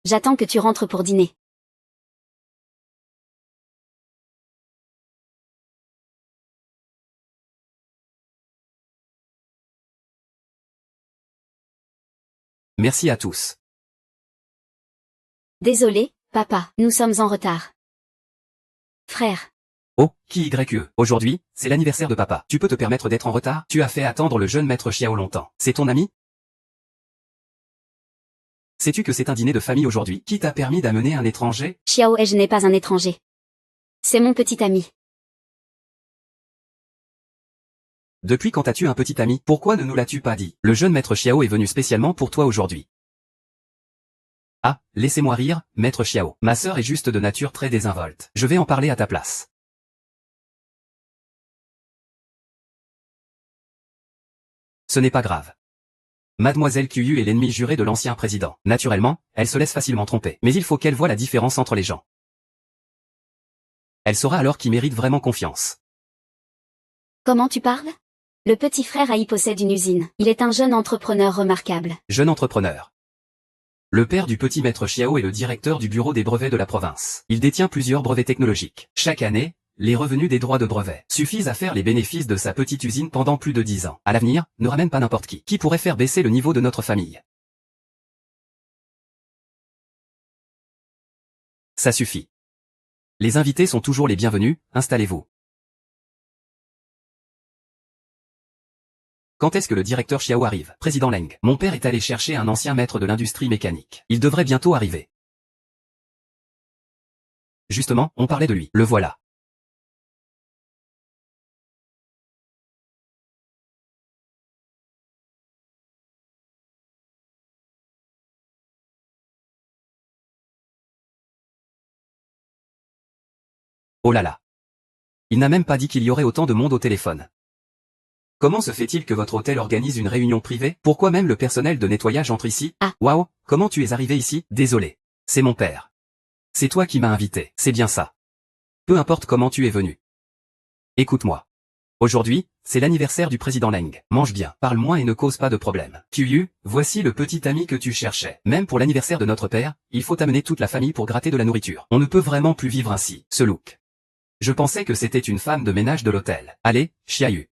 J'attends que tu rentres pour dîner. Merci à tous. Désolé, papa, nous sommes en retard. Frère. Oh, qui YE. Aujourd'hui, c'est l'anniversaire de papa. Tu peux te permettre d'être en retard? Tu as fait attendre le jeune maître Xiao longtemps. C'est ton ami? Sais-tu que c'est un dîner de famille aujourd'hui? Qui t'a permis d'amener un étranger? Xiao et je n'ai pas un étranger. C'est mon petit ami. Depuis quand as-tu un petit ami? Pourquoi ne nous l'as-tu pas dit? Le jeune maître Xiao est venu spécialement pour toi aujourd'hui. Ah, laissez-moi rire, maître Xiao. Ma sœur est juste de nature très désinvolte. Je vais en parler à ta place. Ce n'est pas grave. Mademoiselle Qiyu est l'ennemi juré de l'ancien président. Naturellement, elle se laisse facilement tromper. Mais il faut qu'elle voie la différence entre les gens. Elle saura alors qui mérite vraiment confiance. Comment tu parles? Le petit frère Ai possède une usine. Il est un jeune entrepreneur remarquable. Jeune entrepreneur. Le père du petit maître Xiao est le directeur du bureau des brevets de la province. Il détient plusieurs brevets technologiques. Chaque année, les revenus des droits de brevet suffisent à faire les bénéfices de sa petite usine pendant plus de 10 ans. À l'avenir, ne ramène pas n'importe qui. Qui pourrait faire baisser le niveau de notre famille? Ça suffit. Les invités sont toujours les bienvenus, installez-vous. Quand est-ce que le directeur Xiao arrive? Président Leng. Mon père est allé chercher un ancien maître de l'industrie mécanique. Il devrait bientôt arriver. Justement, on parlait de lui. Le voilà. Oh là là. Il n'a même pas dit qu'il y aurait autant de monde au téléphone. Comment se fait-il que votre hôtel organise une réunion privée? Pourquoi même le personnel de nettoyage entre ici? Ah. Waouh, comment tu es arrivé ici? Désolé. C'est mon père. C'est toi qui m'as invité, c'est bien ça. Peu importe comment tu es venu. Écoute-moi. Aujourd'hui, c'est l'anniversaire du président Leng. Mange bien, parle moins et ne cause pas de problème. Yu, voici le petit ami que tu cherchais. Même pour l'anniversaire de notre père, il faut amener toute la famille pour gratter de la nourriture. On ne peut vraiment plus vivre ainsi. Ce look. Je pensais que c'était une femme de ménage de l'hôtel. Allez, Xiaoyu.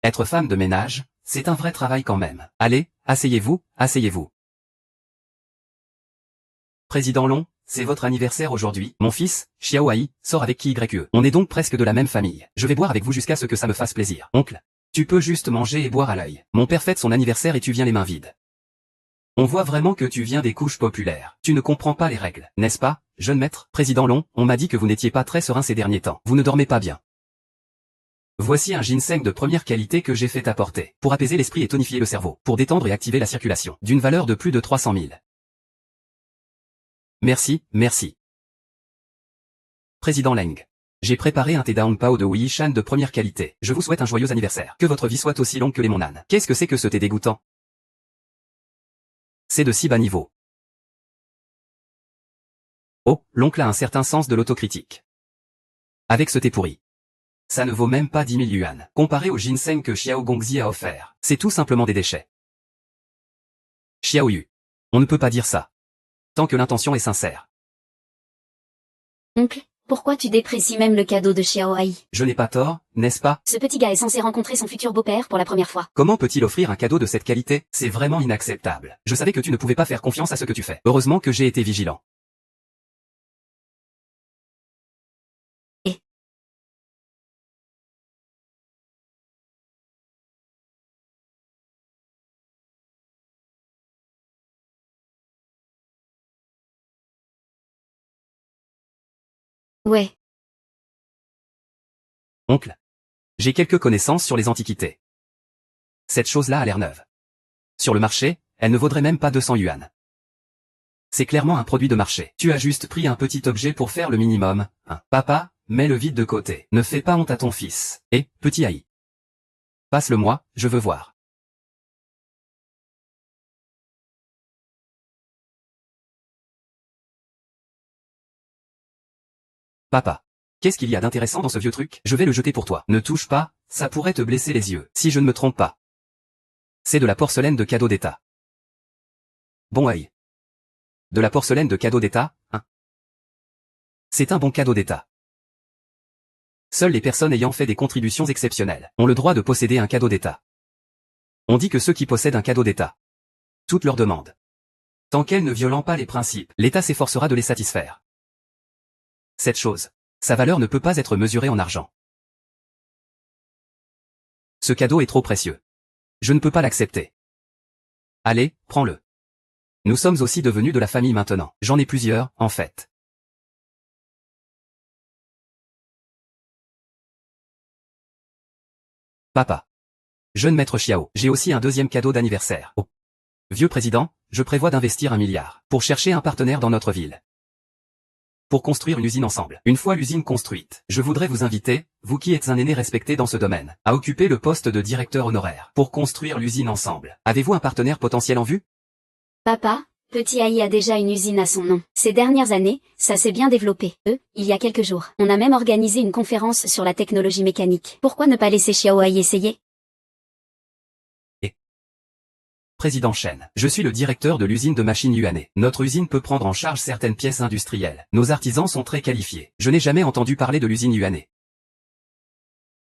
Être femme de ménage, c'est un vrai travail quand même. Allez, asseyez-vous, asseyez-vous. Président Long, c'est votre anniversaire aujourd'hui. Mon fils, Xiaoai, sort avec Qiye. On est donc presque de la même famille. Je vais boire avec vous jusqu'à ce que ça me fasse plaisir. Oncle, tu peux juste manger et boire à l'œil. Mon père fête son anniversaire et tu viens les mains vides. On voit vraiment que tu viens des couches populaires. Tu ne comprends pas les règles, n'est-ce pas, jeune maître? Président Long, on m'a dit que vous n'étiez pas très serein ces derniers temps. Vous ne dormez pas bien. Voici un ginseng de première qualité que j'ai fait apporter, pour apaiser l'esprit et tonifier le cerveau, pour détendre et activer la circulation, d'une valeur de plus de 300 000. Merci, merci. Président Leng. J'ai préparé un thé Daong Pao de Wei Shan de première qualité. Je vous souhaite un joyeux anniversaire. Que votre vie soit aussi longue que les monanes. Qu'est-ce que c'est que ce thé dégoûtant? C'est de si bas niveau. Oh, l'oncle a un certain sens de l'autocritique. Avec ce thé pourri. Ça ne vaut même pas 10 000 yuan. Comparé au ginseng que Xiao Gongzi a offert. C'est tout simplement des déchets. Xiaoyu. On ne peut pas dire ça. Tant que l'intention est sincère. Oncle, pourquoi tu déprécies même le cadeau de Xiaoai? Je n'ai pas tort, n'est-ce pas? Ce petit gars est censé rencontrer son futur beau-père pour la première fois. Comment peut-il offrir un cadeau de cette qualité? C'est vraiment inacceptable. Je savais que tu ne pouvais pas faire confiance à ce que tu fais. Heureusement que j'ai été vigilant. Et ouais. Oncle. J'ai quelques connaissances sur les antiquités. Cette chose-là a l'air neuve. Sur le marché, elle ne vaudrait même pas 200 yuan. C'est clairement un produit de marché. Tu as juste pris un petit objet pour faire le minimum. Hein. Papa, mets le vide de côté. Ne fais pas honte à ton fils. Et, petit Haï. Passe-le-moi, je veux voir. Papa. Qu'est-ce qu'il y a d'intéressant dans ce vieux truc? Je vais le jeter pour toi. Ne touche pas, ça pourrait te blesser les yeux. Si je ne me trompe pas. C'est de la porcelaine de cadeau d'État. Bon Haï. De la porcelaine de cadeau d'État, hein? C'est un bon cadeau d'État. Seules les personnes ayant fait des contributions exceptionnelles ont le droit de posséder un cadeau d'État. On dit que ceux qui possèdent un cadeau d'État, toutes leurs demandes, tant qu'elles ne violant pas les principes, l'État s'efforcera de les satisfaire. Cette chose, sa valeur ne peut pas être mesurée en argent. Ce cadeau est trop précieux. Je ne peux pas l'accepter. Allez, prends-le. Nous sommes aussi devenus de la famille maintenant. J'en ai plusieurs, en fait. Papa. Jeune maître Xiao, j'ai aussi un deuxième cadeau d'anniversaire. Oh. Vieux président, je prévois d'investir 1 milliard pour chercher un partenaire dans notre ville. Pour construire une usine ensemble. Une fois l'usine construite, je voudrais vous inviter, vous qui êtes un aîné respecté dans ce domaine, à occuper le poste de directeur honoraire pour construire l'usine ensemble. Avez-vous un partenaire potentiel en vue? Papa, petit Haï a déjà une usine à son nom. Ces dernières années, ça s'est bien développé. Il y a quelques jours, on a même organisé une conférence sur la technologie mécanique. Pourquoi ne pas laisser Xiaoai essayer? Président Chen, je suis le directeur de l'usine de machines Yuanais. Notre usine peut prendre en charge certaines pièces industrielles. Nos artisans sont très qualifiés. Je n'ai jamais entendu parler de l'usine Yuanais.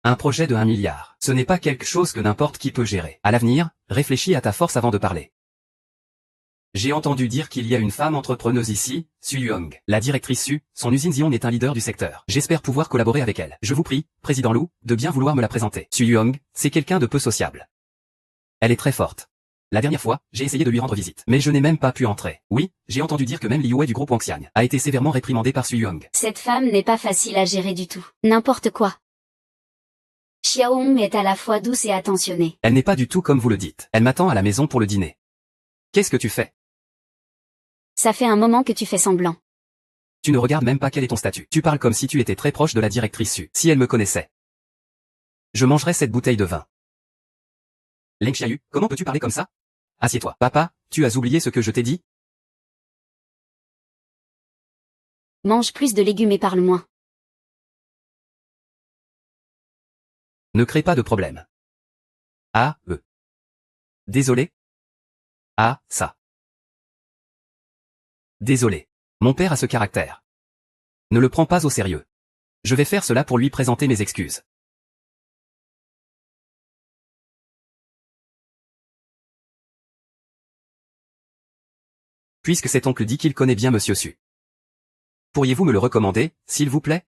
Un projet de 1 milliard. Ce n'est pas quelque chose que n'importe qui peut gérer. À l'avenir, réfléchis à ta force avant de parler. J'ai entendu dire qu'il y a une femme entrepreneuse ici, Su Yuong. La directrice Su, son usine Zion est un leader du secteur. J'espère pouvoir collaborer avec elle. Je vous prie, Président Lou, de bien vouloir me la présenter. Su Yuong, c'est quelqu'un de peu sociable. Elle est très forte. La dernière fois, j'ai essayé de lui rendre visite, mais je n'ai même pas pu entrer. Oui, j'ai entendu dire que même Li Wei du groupe Wangxiang a été sévèrement réprimandé par Su Yuong. Cette femme n'est pas facile à gérer du tout. N'importe quoi. Xiaohong est à la fois douce et attentionnée. Elle n'est pas du tout comme vous le dites. Elle m'attend à la maison pour le dîner. Qu'est-ce que tu fais? Ça fait un moment que tu fais semblant. Tu ne regardes même pas quel est ton statut. Tu parles comme si tu étais très proche de la directrice Su. Si elle me connaissait, je mangerais cette bouteille de vin. Leng Xiaoyu, comment peux-tu parler comme ça? Assieds-toi. Papa, tu as oublié ce que je t'ai dit? Mange plus de légumes et parle moins. Ne crée pas de problème. Ah, Désolé? Ah, ça. Désolé. Mon père a ce caractère. Ne le prends pas au sérieux. Je vais faire cela pour lui présenter mes excuses. Puisque cet oncle dit qu'il connaît bien Monsieur Su. Pourriez-vous me le recommander, s'il vous plaît?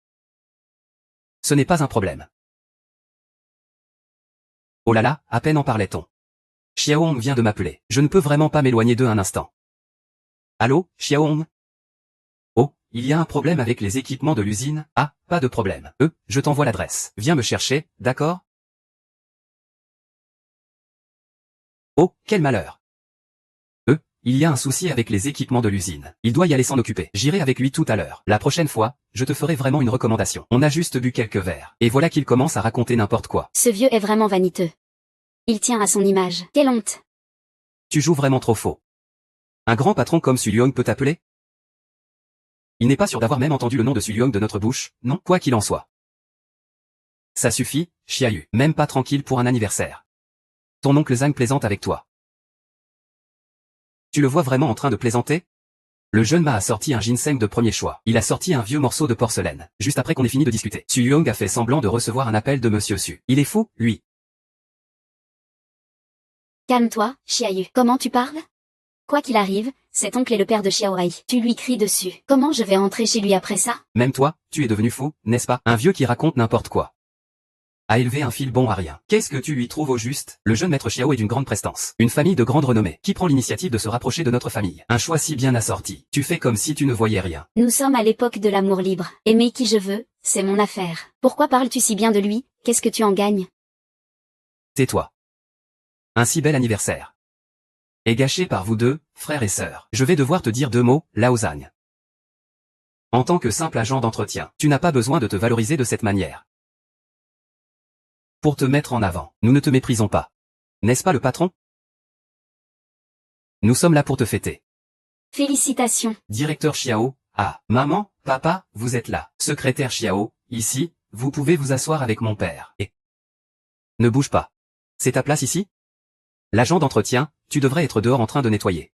Ce n'est pas un problème. Oh là là, à peine en parlait-on. Xiaohong vient de m'appeler. Je ne peux vraiment pas m'éloigner d'eux un instant. Allô, Xiaohong? Oh, il y a un problème avec les équipements de l'usine? Ah, pas de problème. Je t'envoie l'adresse. Viens me chercher, d'accord? Oh, quel malheur. Il y a un souci avec les équipements de l'usine. Il doit y aller s'en occuper. J'irai avec lui tout à l'heure. La prochaine fois, je te ferai vraiment une recommandation. On a juste bu quelques verres. Et voilà qu'il commence à raconter n'importe quoi. Ce vieux est vraiment vaniteux. Il tient à son image. Quelle honte. Tu joues vraiment trop faux. Un grand patron comme Su Luong peut t'appeler? Il n'est pas sûr d'avoir même entendu le nom de Su Luong de notre bouche, non? Quoi qu'il en soit. Ça suffit, Xiaoyu. Même pas tranquille pour un anniversaire. Ton oncle Zhang plaisante avec toi. Tu le vois vraiment en train de plaisanter? Le jeune Ma a sorti un ginseng de premier choix. Il a sorti un vieux morceau de porcelaine. Juste après qu'on ait fini de discuter. Su Luong a fait semblant de recevoir un appel de Monsieur Su. Il est fou, lui. Calme-toi, Xiaoyu. Comment tu parles? Quoi qu'il arrive, cet oncle est le père de Xiaorei. Tu lui cries dessus. Comment je vais rentrer chez lui après ça? Même toi, tu es devenu fou, n'est-ce pas? Un vieux qui raconte n'importe quoi. A élevé un fil bon à rien. Qu'est-ce que tu lui trouves au juste? Le jeune maître Xiao est d'une grande prestance. Une famille de grande renommée. Qui prend l'initiative de se rapprocher de notre famille? Un choix si bien assorti. Tu fais comme si tu ne voyais rien. Nous sommes à l'époque de l'amour libre. Aimer qui je veux, c'est mon affaire. Pourquoi parles-tu si bien de lui? Qu'est-ce que tu en gagnes? Tais-toi. Un si bel anniversaire. Est gâché par vous deux, frères et sœurs. Je vais devoir te dire deux mots, Laozane. En tant que simple agent d'entretien, tu n'as pas besoin de te valoriser de cette manière. Pour te mettre en avant, nous ne te méprisons pas. N'est-ce pas le patron? Nous sommes là pour te fêter. Félicitations. Directeur Xiao, ah, maman, papa, vous êtes là. Secrétaire Xiao, ici, vous pouvez vous asseoir avec mon père. Et ne bouge pas. C'est ta place ici? L'agent d'entretien, tu devrais être dehors en train de nettoyer.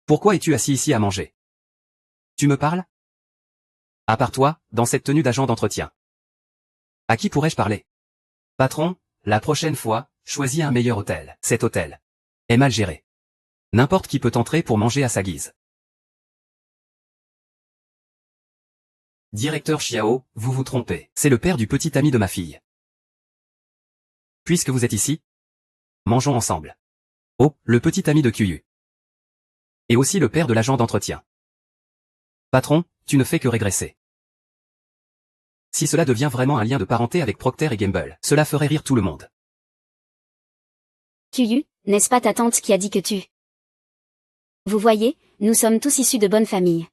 Pourquoi es-tu assis ici à manger? Tu me parles? À part toi, dans cette tenue d'agent d'entretien. À qui pourrais-je parler? Patron, la prochaine fois, choisis un meilleur hôtel. Cet hôtel est mal géré. N'importe qui peut entrer pour manger à sa guise. Directeur Xiao, vous vous trompez. C'est le père du petit ami de ma fille. Puisque vous êtes ici, mangeons ensemble. Oh, le petit ami de Qiyu. Et aussi le père de l'agent d'entretien. Patron, tu ne fais que régresser. Si cela devient vraiment un lien de parenté avec Procter et Gamble, cela ferait rire tout le monde. Qiyu, n'est-ce pas ta tante qui a dit que tu... Vous voyez, nous sommes tous issus de bonnes familles.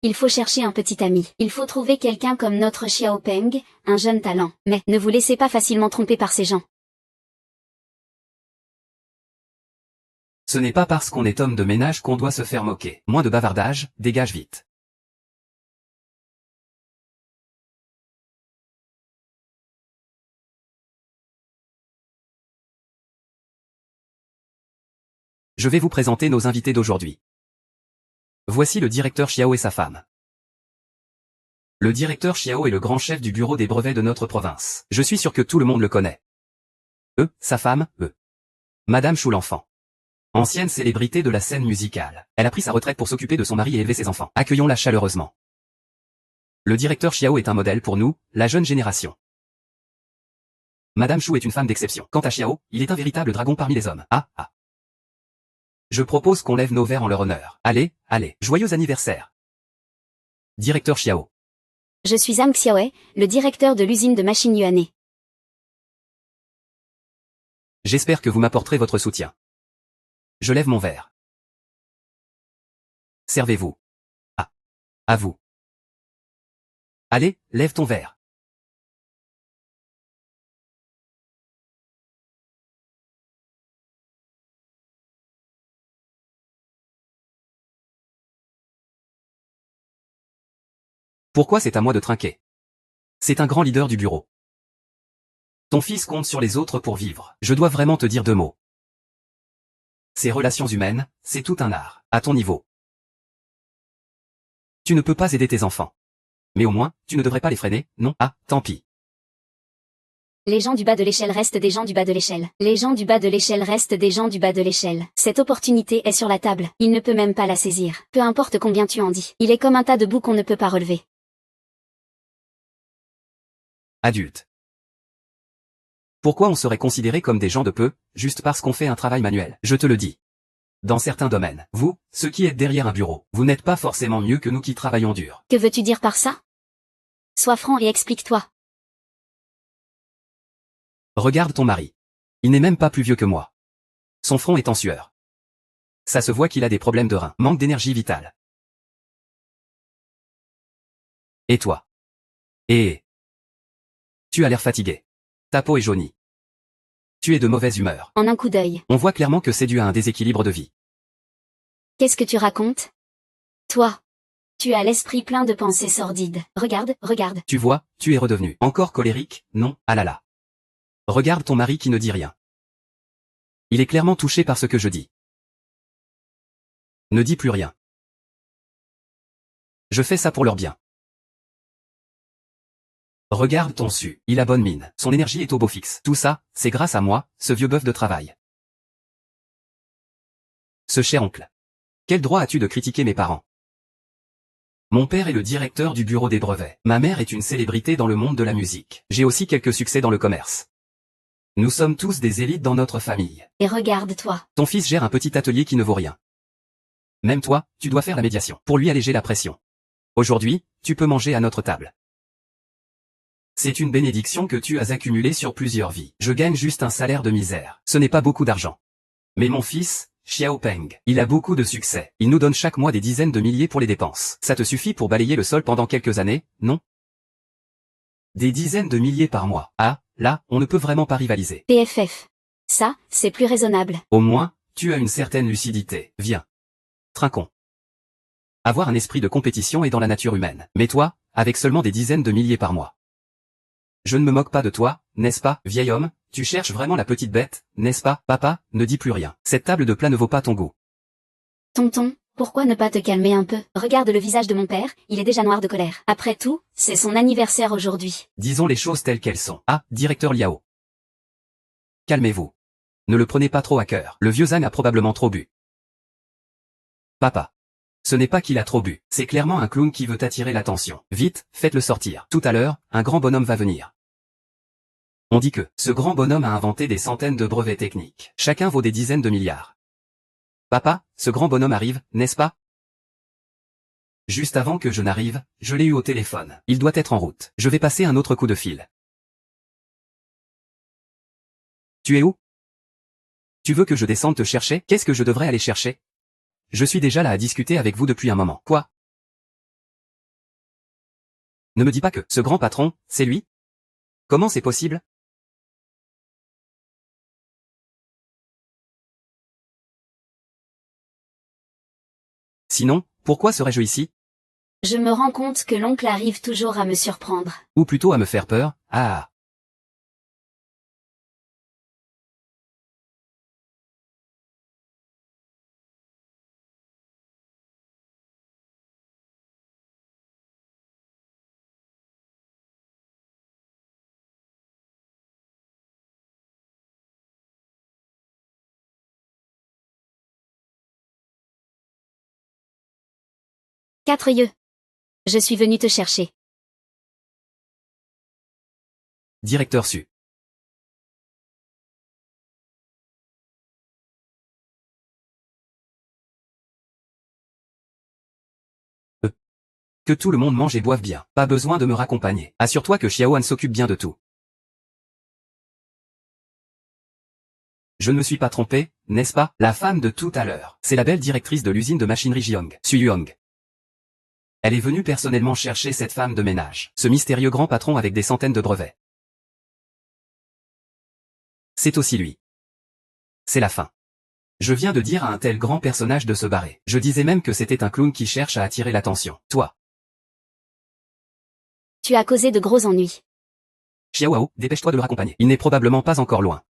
Il faut chercher un petit ami. Il faut trouver quelqu'un comme notre Xiao Peng, un jeune talent. Mais ne vous laissez pas facilement tromper par ces gens. Ce n'est pas parce qu'on est homme de ménage qu'on doit se faire moquer. Moins de bavardage, dégage vite. Je vais vous présenter nos invités d'aujourd'hui. Voici le directeur Xiao et sa femme. Le directeur Xiao est le grand chef du bureau des brevets de notre province. Je suis sûr que tout le monde le connaît. Sa femme, Madame Chou l'enfant. Ancienne célébrité de la scène musicale. Elle a pris sa retraite pour s'occuper de son mari et élever ses enfants. Accueillons-la chaleureusement. Le directeur Xiao est un modèle pour nous, la jeune génération. Madame Chou est une femme d'exception. Quant à Xiao, il est un véritable dragon parmi les hommes. Ah. Je propose qu'on lève nos verres en leur honneur. Allez, joyeux anniversaire. Directeur Xiao. Je suis Zhang Xiaoe, le directeur de l'usine de machines Yuanhe. J'espère que vous m'apporterez votre soutien. Je lève mon verre. Servez-vous. Ah. À vous. Allez, lève ton verre. Pourquoi c'est à moi de trinquer? C'est un grand leader du bureau. Ton fils compte sur les autres pour vivre. Je dois vraiment te dire 2 mots. Ces relations humaines, c'est tout un art, à ton niveau. Tu ne peux pas aider tes enfants. Mais au moins, tu ne devrais pas les freiner, non? Ah, tant pis. Les gens du bas de l'échelle restent des gens du bas de l'échelle. Les gens du bas de l'échelle restent des gens du bas de l'échelle. Cette opportunité est sur la table. Il ne peut même pas la saisir. Peu importe combien tu en dis. Il est comme un tas de boue qu'on ne peut pas relever. Adulte. Pourquoi on serait considéré comme des gens de peu, juste parce qu'on fait un travail manuel? Je te le dis. Dans certains domaines, vous, ceux qui êtes derrière un bureau, vous n'êtes pas forcément mieux que nous qui travaillons dur. Que veux-tu dire par ça? Sois franc et explique-toi. Regarde ton mari. Il n'est même pas plus vieux que moi. Son front est en sueur. Ça se voit qu'il a des problèmes de reins, manque d'énergie vitale. Et toi? Et tu as l'air fatigué. Ta peau est jaunie. Tu es de mauvaise humeur. En un coup d'œil. On voit clairement que c'est dû à un déséquilibre de vie. Qu'est-ce que tu racontes? Toi. Tu as l'esprit plein de pensées sordides. Regarde, regarde. Tu vois, tu es redevenu encore colérique, non? Ah là là. Regarde ton mari qui ne dit rien. Il est clairement touché par ce que je dis. Ne dis plus rien. Je fais ça pour leur bien. Regarde ton su, il a bonne mine, son énergie est au beau fixe. Tout ça, c'est grâce à moi, ce vieux bœuf de travail. Ce cher oncle. Quel droit as-tu de critiquer mes parents? Mon père est le directeur du bureau des brevets. Ma mère est une célébrité dans le monde de la musique. J'ai aussi quelques succès dans le commerce. Nous sommes tous des élites dans notre famille. Et regarde-toi. Ton fils gère un petit atelier qui ne vaut rien. Même toi, tu dois faire la médiation, pour lui alléger la pression. Aujourd'hui, tu peux manger à notre table. C'est une bénédiction que tu as accumulée sur plusieurs vies. Je gagne juste un salaire de misère. Ce n'est pas beaucoup d'argent. Mais mon fils, Xiaopeng, il a beaucoup de succès. Il nous donne chaque mois des dizaines de milliers pour les dépenses. Ça te suffit pour balayer le sol pendant quelques années, non? Des dizaines de milliers par mois. Ah, là, on ne peut vraiment pas rivaliser. PFF. Ça, c'est plus raisonnable. Au moins, tu as une certaine lucidité. Viens. Trinquons. Avoir un esprit de compétition est dans la nature humaine. Mais toi, avec seulement des dizaines de milliers par mois. Je ne me moque pas de toi, n'est-ce pas, vieil homme? Tu cherches vraiment la petite bête, n'est-ce pas? Papa, ne dis plus rien. Cette table de plat ne vaut pas ton goût. Tonton, pourquoi ne pas te calmer un peu? Regarde le visage de mon père, il est déjà noir de colère. Après tout, c'est son anniversaire aujourd'hui. Disons les choses telles qu'elles sont. Ah, directeur Liao. Calmez-vous. Ne le prenez pas trop à cœur. Le vieux Zhang a probablement trop bu. Papa. Ce n'est pas qu'il a trop bu, c'est clairement un clown qui veut attirer l'attention. Vite, faites-le sortir. Tout à l'heure, un grand bonhomme va venir. On dit que ce grand bonhomme a inventé des centaines de brevets techniques. Chacun vaut des dizaines de milliards. Papa, ce grand bonhomme arrive, n'est-ce pas? Juste avant que je n'arrive, je l'ai eu au téléphone. Il doit être en route. Je vais passer un autre coup de fil. Tu es où? Tu veux que je descende te chercher? Qu'est-ce que je devrais aller chercher? Je suis déjà là à discuter avec vous depuis un moment. Quoi? Ne me dis pas que ce grand patron, c'est lui? Comment c'est possible? Sinon, pourquoi serais-je ici? Je me rends compte que l'oncle arrive toujours à me surprendre. Ou plutôt à me faire peur? Ah. Quatre yeux. Je suis venu te chercher. Directeur Su. Que tout le monde mange et boive bien. Pas besoin de me raccompagner. Assure-toi que Xiaohan s'occupe bien de tout. Je ne me suis pas trompé, n'est-ce pas? La femme de tout à l'heure. C'est la belle directrice de l'usine de machinerie Jiang, Su Yuang. Elle est venue personnellement chercher cette femme de ménage. Ce mystérieux grand patron avec des centaines de brevets. C'est aussi lui. C'est la fin. Je viens de dire à un tel grand personnage de se barrer. Je disais même que c'était un clown qui cherche à attirer l'attention. Toi. Tu as causé de gros ennuis. Chihuahua, dépêche-toi de le raccompagner. Il n'est probablement pas encore loin.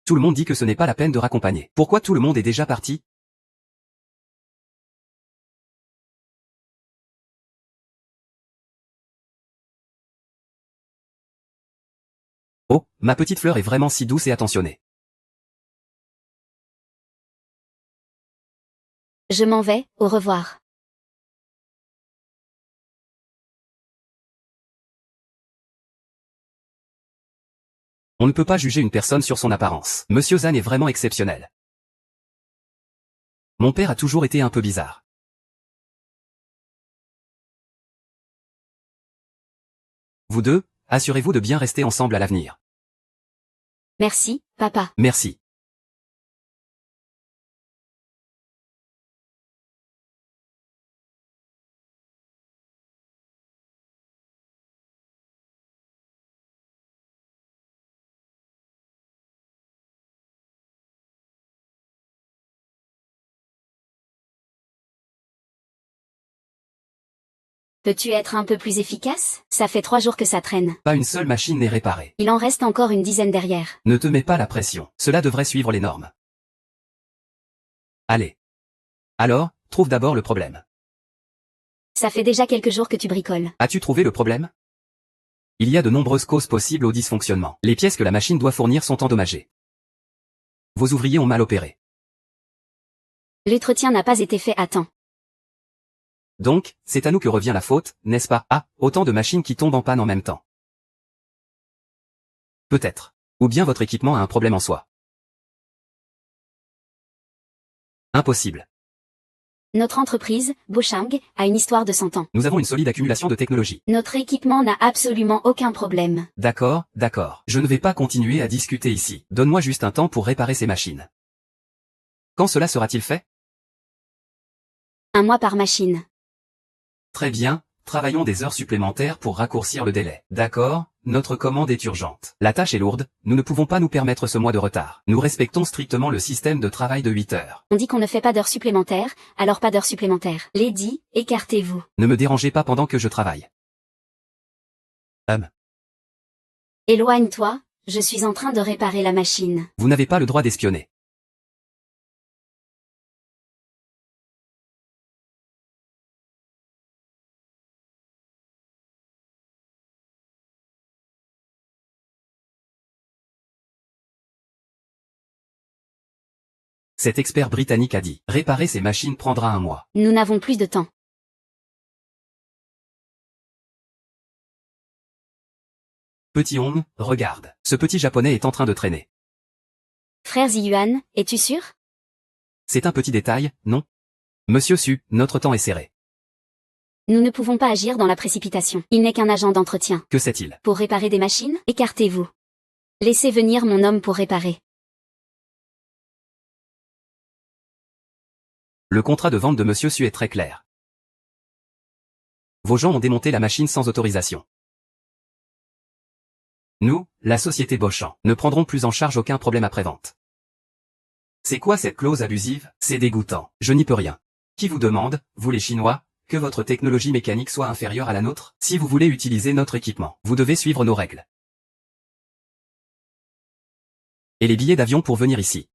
Tout le monde dit que ce n'est pas la peine de raccompagner. Pourquoi tout le monde est déjà parti? Oh, ma petite fleur est vraiment si douce et attentionnée. Je m'en vais, au revoir. On ne peut pas juger une personne sur son apparence. Monsieur Zan est vraiment exceptionnel. Mon père a toujours été un peu bizarre. Vous deux, assurez-vous de bien rester ensemble à l'avenir. Merci, papa. Merci. Peux-tu être un peu plus efficace? Ça fait 3 jours que ça traîne. Pas une seule machine n'est réparée. Il en reste encore une dizaine derrière. Ne te mets pas la pression. Cela devrait suivre les normes. Allez. Alors, trouve d'abord le problème. Ça fait déjà quelques jours que tu bricoles. As-tu trouvé le problème? Il y a de nombreuses causes possibles au dysfonctionnement. Les pièces que la machine doit fournir sont endommagées. Vos ouvriers ont mal opéré. L'entretien n'a pas été fait à temps. Donc, c'est à nous que revient la faute, n'est-ce pas? Ah, autant de machines qui tombent en panne en même temps. Peut-être. Ou bien votre équipement a un problème en soi. Impossible. Notre entreprise, Bochang, a une histoire de 100 ans. Nous avons une solide accumulation de technologie. Notre équipement n'a absolument aucun problème. D'accord, d'accord. Je ne vais pas continuer à discuter ici. Donne-moi juste un temps pour réparer ces machines. Quand cela sera-t-il fait? 1 mois par machine. Très bien, travaillons des heures supplémentaires pour raccourcir le délai. D'accord, notre commande est urgente. La tâche est lourde, nous ne pouvons pas nous permettre ce mois de retard. Nous respectons strictement le système de travail de 8 heures. On dit qu'on ne fait pas d'heures supplémentaires, alors pas d'heures supplémentaires. Lady, écartez-vous. Ne me dérangez pas pendant que je travaille. Éloigne-toi, je suis en train de réparer la machine. Vous n'avez pas le droit d'espionner. Cet expert britannique a dit, réparer ces machines prendra 1 mois. Nous n'avons plus de temps. Petit Hong, regarde. Ce petit japonais est en train de traîner. Frère Ziyuan, es-tu sûr? C'est un petit détail, non? Monsieur Su, notre temps est serré. Nous ne pouvons pas agir dans la précipitation. Il n'est qu'un agent d'entretien. Que sait-il? Pour réparer des machines, écartez-vous. Laissez venir mon homme pour réparer. Le contrat de vente de Monsieur Su est très clair. Vos gens ont démonté la machine sans autorisation. Nous, la société Beauchamp, ne prendrons plus en charge aucun problème après-vente. C'est quoi cette clause abusive? C'est dégoûtant. Je n'y peux rien. Qui vous demande, vous les Chinois, que votre technologie mécanique soit inférieure à la nôtre? Si vous voulez utiliser notre équipement, vous devez suivre nos règles. Et les billets d'avion pour venir ici.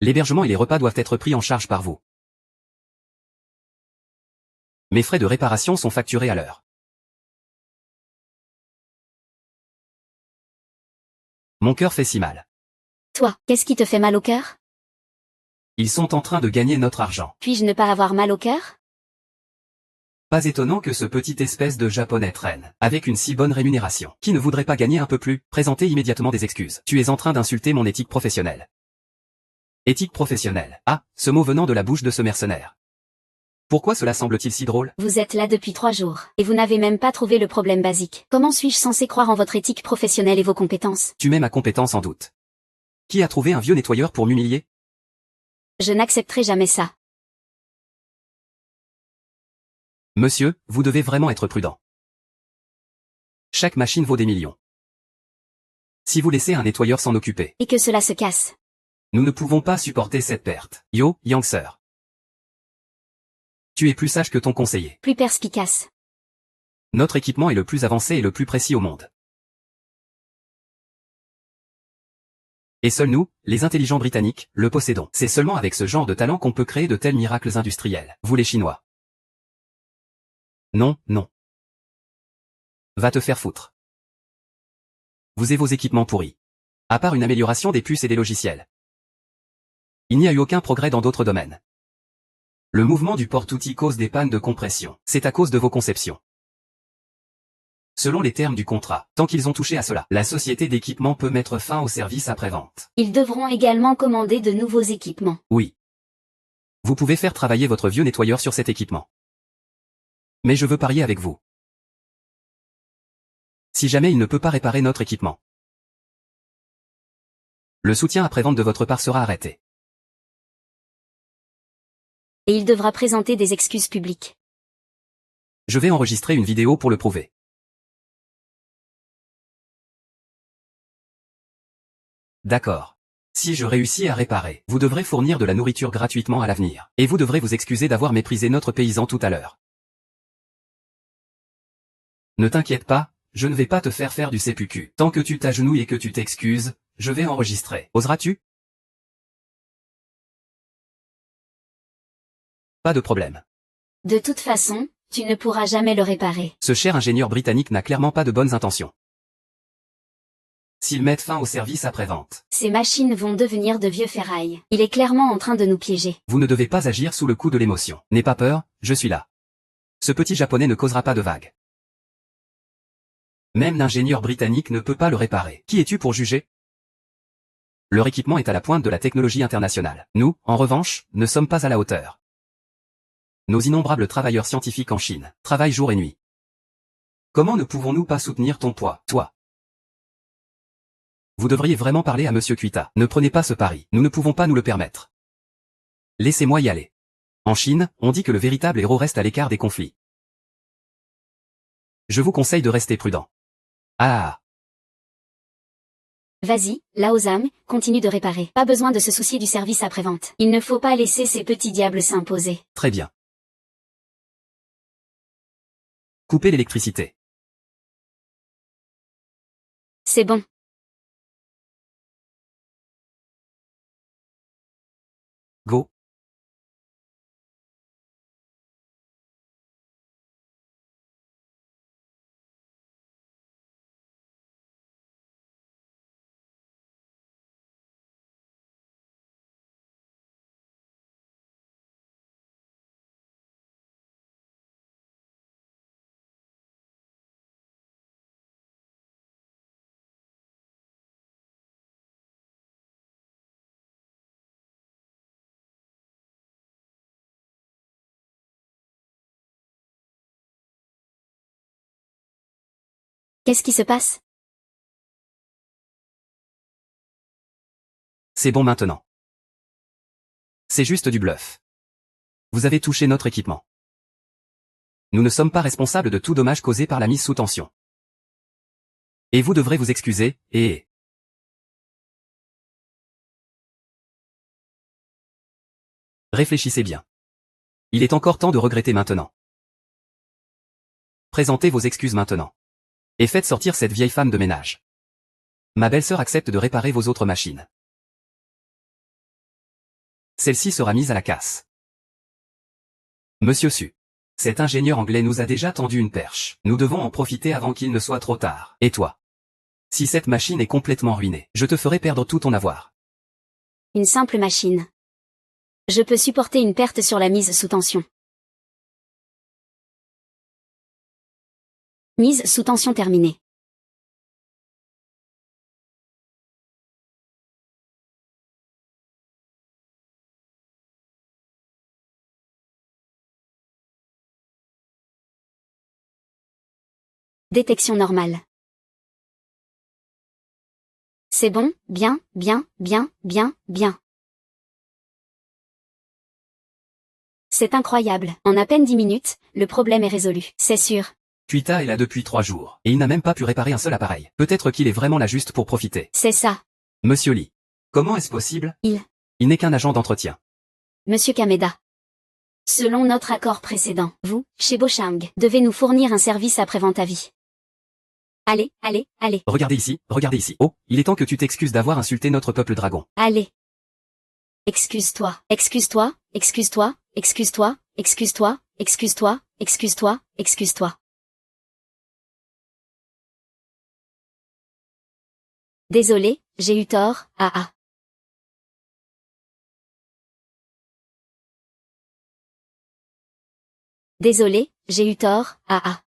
L'hébergement et les repas doivent être pris en charge par vous. Mes frais de réparation sont facturés à l'heure. Mon cœur fait si mal. Toi, qu'est-ce qui te fait mal au cœur? Ils sont en train de gagner notre argent. Puis-je ne pas avoir mal au cœur? Pas étonnant que ce petit espèce de japonais traîne, avec une si bonne rémunération. Qui ne voudrait pas gagner un peu plus? Présentez immédiatement des excuses. Tu es en train d'insulter mon éthique professionnelle. Éthique professionnelle. Ah, ce mot venant de la bouche de ce mercenaire. Pourquoi cela semble-t-il si drôle? Vous êtes là depuis 3 jours, et vous n'avez même pas trouvé le problème basique. Comment suis-je censé croire en votre éthique professionnelle et vos compétences? Tu mets ma compétence en doute. Qui a trouvé un vieux nettoyeur pour m'humilier? Je n'accepterai jamais ça. Monsieur, vous devez vraiment être prudent. Chaque machine vaut des millions. Si vous laissez un nettoyeur s'en occuper, Et que cela se casse. nous ne pouvons pas supporter cette perte. Yo, Youngster. Tu es plus sage que ton conseiller. Plus perspicace. Notre équipement est le plus avancé et le plus précis au monde. Et seuls nous, les intelligents britanniques, le possédons. C'est seulement avec ce genre de talent qu'on peut créer de tels miracles industriels. Vous les Chinois. Non, non. Va te faire foutre. Vous et vos équipements pourris. À part une amélioration des puces et des logiciels. Il n'y a eu aucun progrès dans d'autres domaines. Le mouvement du porte-outil cause des pannes de compression. C'est à cause de vos conceptions. Selon les termes du contrat, tant qu'ils ont touché à cela, la société d'équipement peut mettre fin au service après-vente. Ils devront également commander de nouveaux équipements. Oui. Vous pouvez faire travailler votre vieux nettoyeur sur cet équipement. Mais je veux parier avec vous. Si jamais il ne peut pas réparer notre équipement, le soutien après-vente de votre part sera arrêté. Et il devra présenter des excuses publiques. Je vais enregistrer une vidéo pour le prouver. D'accord. Si je réussis à réparer, vous devrez fournir de la nourriture gratuitement à l'avenir. Et vous devrez vous excuser d'avoir méprisé notre paysan tout à l'heure. Ne t'inquiète pas, je ne vais pas te faire faire du CPQ. Tant que tu t'agenouilles et que tu t'excuses, je vais enregistrer. Oseras-tu? Pas de problème. De toute façon, tu ne pourras jamais le réparer. Ce cher ingénieur britannique n'a clairement pas de bonnes intentions. S'ils mettent fin au service après-vente, Ces machines vont devenir de vieux ferrailles. Il est clairement en train de nous piéger. vous ne devez pas agir sous le coup de l'émotion. N'aie pas peur, je suis là. Ce petit japonais ne causera pas de vagues. Même l'ingénieur britannique ne peut pas le réparer. Qui es-tu pour juger? Leur équipement est à la pointe de la technologie internationale. Nous, en revanche, ne sommes pas à la hauteur. Nos innombrables travailleurs scientifiques en Chine travaillent jour et nuit. Comment ne pouvons-nous pas soutenir ton poids, toi? Vous devriez vraiment parler à Monsieur Kuita. Ne prenez pas ce pari. Nous ne pouvons pas nous le permettre. Laissez-moi y aller. En Chine, on dit que le véritable héros reste à l'écart des conflits. Je vous conseille de rester prudent. Ah. Vas-y, Laozam, continue de réparer. Pas besoin de se soucier du service après-vente. Il ne faut pas laisser ces petits diables s'imposer. Très bien. Coupez l'électricité. C'est bon. Go. Qu'est-ce qui se passe? C'est bon maintenant. C'est juste du bluff. Vous avez touché notre équipement. Nous ne sommes pas responsables de tout dommage causé par la mise sous tension. Et vous devrez vous excuser, et... Réfléchissez bien. Il est encore temps de regretter maintenant. Présentez vos excuses maintenant. Et faites sortir cette vieille femme de ménage. Ma belle-sœur accepte de réparer vos autres machines. Celle-ci sera mise à la casse. Monsieur Su. Cet ingénieur anglais nous a déjà tendu une perche. Nous devons en profiter avant qu'il ne soit trop tard. Et toi? Si cette machine est complètement ruinée, je te ferai perdre tout ton avoir. Une simple machine. Je peux supporter une perte sur la mise sous tension. Mise sous tension terminée. Détection normale. C'est bon, bien, bien, bien, bien, bien. C'est incroyable. En à peine 10 minutes, le problème est résolu. C'est sûr. Kuita est là depuis 3 jours, et il n'a même pas pu réparer un seul appareil. Peut-être qu'il est vraiment là juste pour profiter. C'est ça. Monsieur Lee. Comment est-ce possible? Il n'est qu'un agent d'entretien. Monsieur Kameda. Selon notre accord précédent, vous, chez Bochang, devez nous fournir un service après-vente à vie. Allez, allez, allez. Regardez ici, regardez ici. Oh, il est temps que tu t'excuses d'avoir insulté notre peuple dragon. Allez. Excuse-toi, excuse-toi, excuse-toi, excuse-toi, excuse-toi, excuse-toi, excuse-toi, excuse-toi. Désolé, j'ai eu tort, ah. Désolé, j'ai eu tort, ah.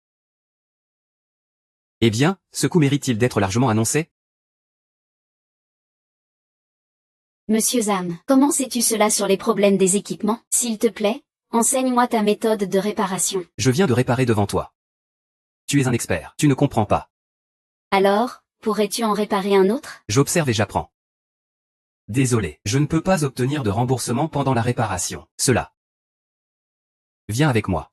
Eh bien, ce coup mérite-t-il d'être largement annoncé? Monsieur Zam, comment sais-tu cela sur les problèmes des équipements? S'il te plaît, enseigne-moi ta méthode de réparation. Je viens de réparer devant toi. Tu es un expert, tu ne comprends pas. Alors, pourrais-tu en réparer un autre? J'observe et j'apprends. Désolé, je ne peux pas obtenir de remboursement pendant la réparation. Cela. Viens avec moi.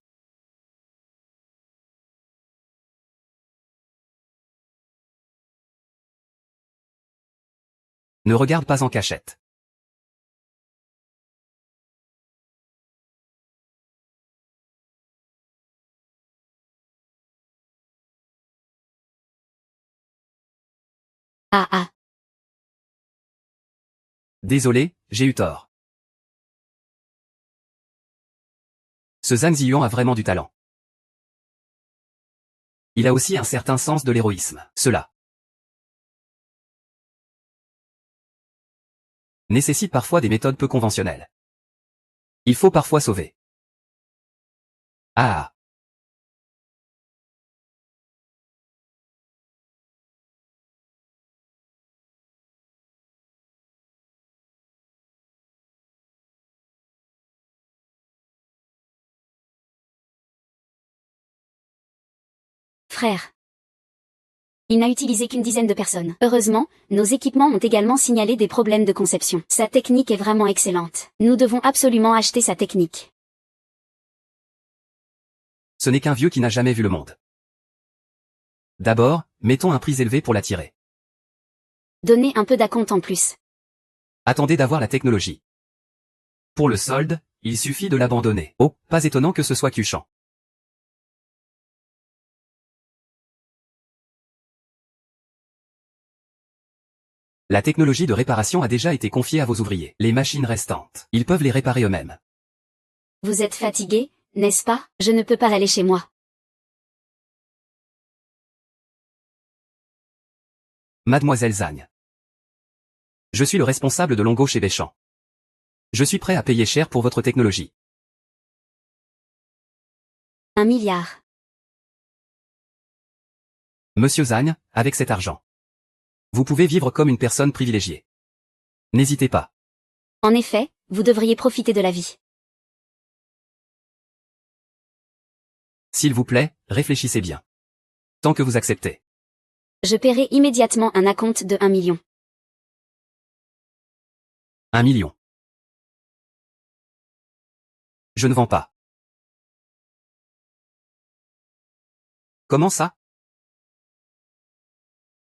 Ne regarde pas en cachette. Ah. Désolé, j'ai eu tort. Ce Zhang Ziyuan a vraiment du talent. Il a aussi un certain sens de l'héroïsme. Cela nécessite parfois des méthodes peu conventionnelles. Il faut parfois sauver. Ah. Frère. Il n'a utilisé qu'une dizaine de personnes. Heureusement, nos équipements ont également signalé des problèmes de conception. Sa technique est vraiment excellente. Nous devons absolument acheter sa technique. Ce n'est qu'un vieux qui n'a jamais vu le monde. D'abord, mettons un prix élevé pour l'attirer. Donnez un peu d'acompte en plus. Attendez d'avoir la technologie. Pour le solde, il suffit de l'abandonner. Oh, pas étonnant que ce soit Kuchan. La technologie de réparation a déjà été confiée à vos ouvriers. Les machines restantes, ils peuvent les réparer eux-mêmes. Vous êtes fatigué, n'est-ce pas? Je ne peux pas aller chez moi. Mademoiselle Zhang. Je suis le responsable de Longo chez Béchamp. Je suis prêt à payer cher pour votre technologie. 1 milliard. Monsieur Zhang, avec cet argent, vous pouvez vivre comme une personne privilégiée. N'hésitez pas. En effet, vous devriez profiter de la vie. S'il vous plaît, réfléchissez bien. Tant que vous acceptez. Je paierai immédiatement un acompte de 1 million. 1 million. Je ne vends pas. Comment ça?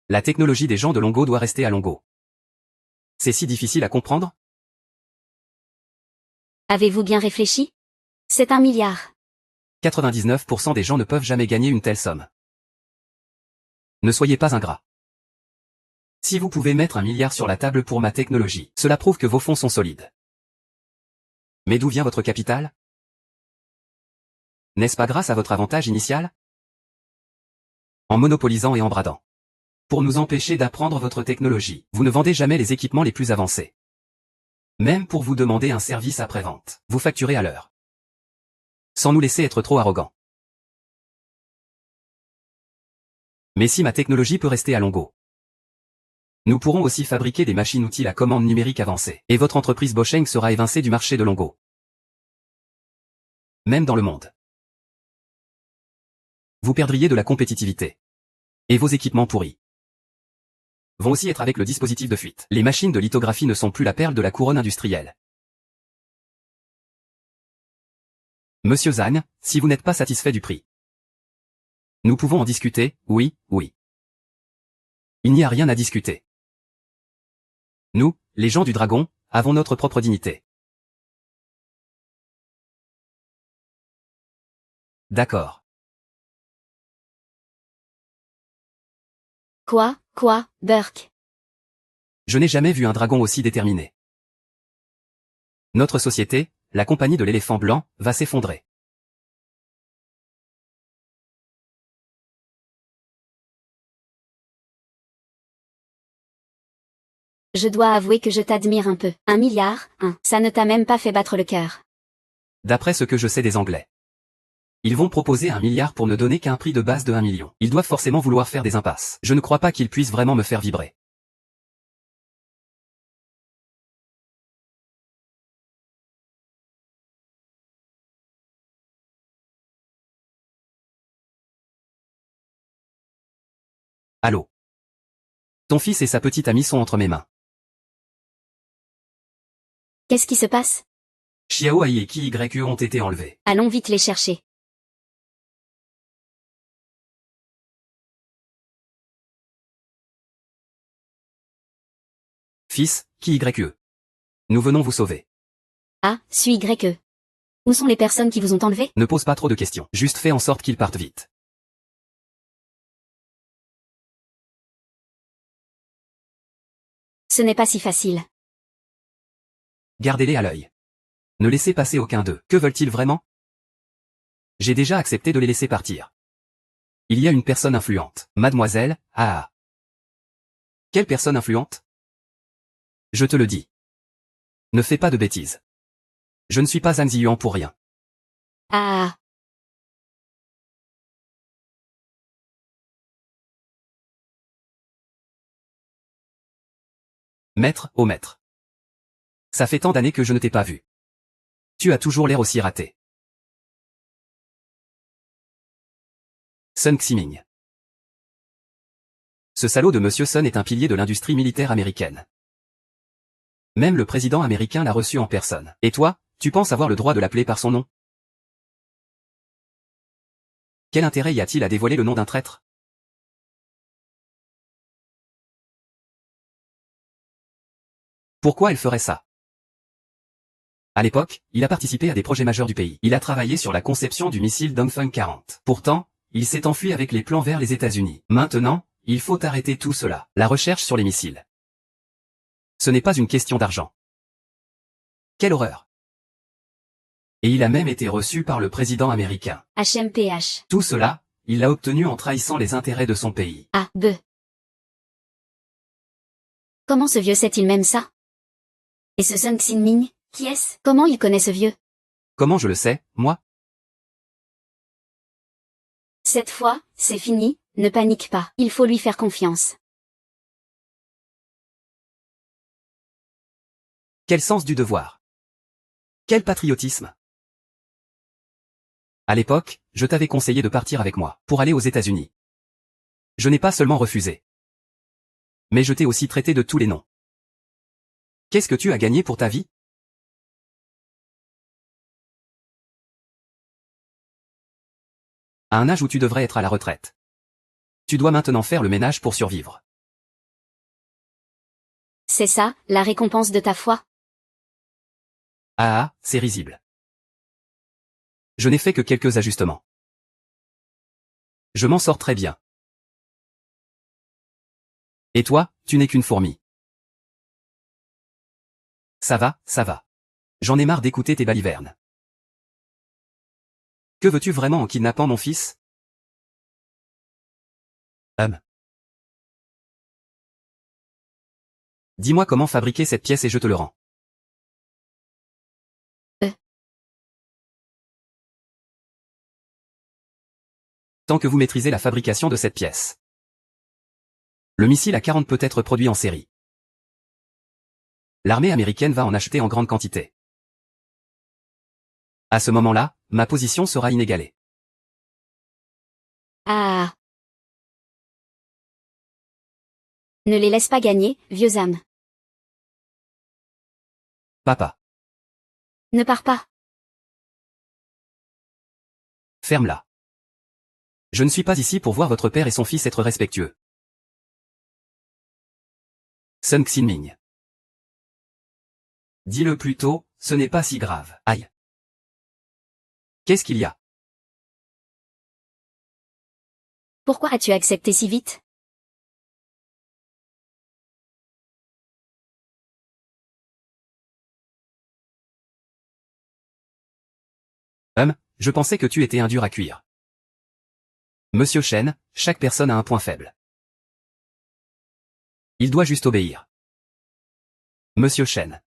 La technologie des gens de Longo doit rester à Longo. C'est si difficile à comprendre? Avez-vous bien réfléchi? C'est 1 milliard. 99% des gens ne peuvent jamais gagner une telle somme. Ne soyez pas ingrat. Si vous pouvez mettre 1 milliard sur la table pour ma technologie, cela prouve que vos fonds sont solides. Mais d'où vient votre capital? N'est-ce pas grâce à votre avantage initial? En monopolisant et en bradant. Pour nous empêcher d'apprendre votre technologie, vous ne vendez jamais les équipements les plus avancés. Même pour vous demander un service après-vente, vous facturez à l'heure. Sans nous laisser être trop arrogants. Mais si ma technologie peut rester à Longo, nous pourrons aussi fabriquer des machines-outils à commande numérique avancée. Et votre entreprise Boscheng sera évincée du marché de Longo. Même dans le monde. Vous perdriez de la compétitivité. Et vos équipements pourris vont aussi être avec le dispositif de fuite. Les machines de lithographie ne sont plus la perle de la couronne industrielle. Monsieur Zhang, si vous n'êtes pas satisfait du prix, nous pouvons en discuter, oui, oui. Il n'y a rien à discuter. Nous, les gens du dragon, avons notre propre dignité. D'accord. Quoi, Burke? Je n'ai jamais vu un dragon aussi déterminé. Notre société, la compagnie de l'éléphant blanc, va s'effondrer. Je dois avouer que je t'admire un peu. 1 milliard, ça ne t'a même pas fait battre le cœur. D'après ce que je sais des Anglais. Ils vont proposer 1 milliard pour ne donner qu'un prix de base de 1 million. Ils doivent forcément vouloir faire des impasses. Je ne crois pas qu'ils puissent vraiment me faire vibrer. Allô. Ton fils et sa petite amie sont entre mes mains. Qu'est-ce qui se passe? Xiao Ai et Qi YE ont été enlevés. Allons vite les chercher. Fils, Qi YE. Nous venons vous sauver. Ah, suis YE. Où sont les personnes qui vous ont enlevé? Ne pose pas trop de questions. Juste fais en sorte qu'ils partent vite. Ce n'est pas si facile. Gardez-les à l'œil. Ne laissez passer aucun d'eux. Que veulent-ils vraiment? J'ai déjà accepté de les laisser partir. Il y a une personne influente. Mademoiselle, ah. Quelle personne influente? Je te le dis. Ne fais pas de bêtises. Je ne suis pas Zhang Ziyuan pour rien. Ah. Maître, oh maître. Ça fait tant d'années que je ne t'ai pas vu. Tu as toujours l'air aussi raté. Sun Ximing. Ce salaud de Monsieur Sun est un pilier de l'industrie militaire américaine. Même le président américain l'a reçu en personne. Et toi, tu penses avoir le droit de l'appeler par son nom? Quel intérêt y a-t-il à dévoiler le nom d'un traître? Pourquoi elle ferait ça? À l'époque, il a participé à des projets majeurs du pays. Il a travaillé sur la conception du missile Dongfeng 40. Pourtant, il s'est enfui avec les plans vers les États-Unis. Maintenant, il faut arrêter tout cela. La recherche sur les missiles. Ce n'est pas une question d'argent. Quelle horreur! Et il a même été reçu par le président américain. HMPH. Tout cela, il l'a obtenu en trahissant les intérêts de son pays. Ah, B. Comment ce vieux sait-il même ça? Et ce Sun Xinming, qui est-ce? Comment il connaît ce vieux? Comment je le sais, moi? Cette fois, c'est fini, ne panique pas. Il faut lui faire confiance. Quel sens du devoir! Quel patriotisme! À l'époque, je t'avais conseillé de partir avec moi, pour aller aux États-Unis. Je n'ai pas seulement refusé. Mais je t'ai aussi traité de tous les noms. Qu'est-ce que tu as gagné pour ta vie? À un âge où tu devrais être à la retraite. Tu dois maintenant faire le ménage pour survivre. C'est ça, la récompense de ta foi? Ah, c'est risible. Je n'ai fait que quelques ajustements. Je m'en sors très bien. Et toi, tu n'es qu'une fourmi. Ça va, ça va. J'en ai marre d'écouter tes balivernes. Que veux-tu vraiment en kidnappant mon fils? Dis-moi comment fabriquer cette pièce et je te le rends. Tant que vous maîtrisez la fabrication de cette pièce. Le missile A-40 peut être produit en série. L'armée américaine va en acheter en grande quantité. À ce moment-là, ma position sera inégalée. Ah. Ne les laisse pas gagner, vieux âme. Papa, Ne pars pas. ferme-la. Je ne suis pas ici pour voir votre père et son fils être respectueux. Sun Xinming. Dis-le plus tôt, ce n'est pas si grave. Aïe. Qu'est-ce qu'il y a? Pourquoi as-tu accepté si vite? Je pensais que tu étais un dur à cuire. Monsieur Shen, chaque personne a un point faible. Il doit juste obéir. Monsieur Shen.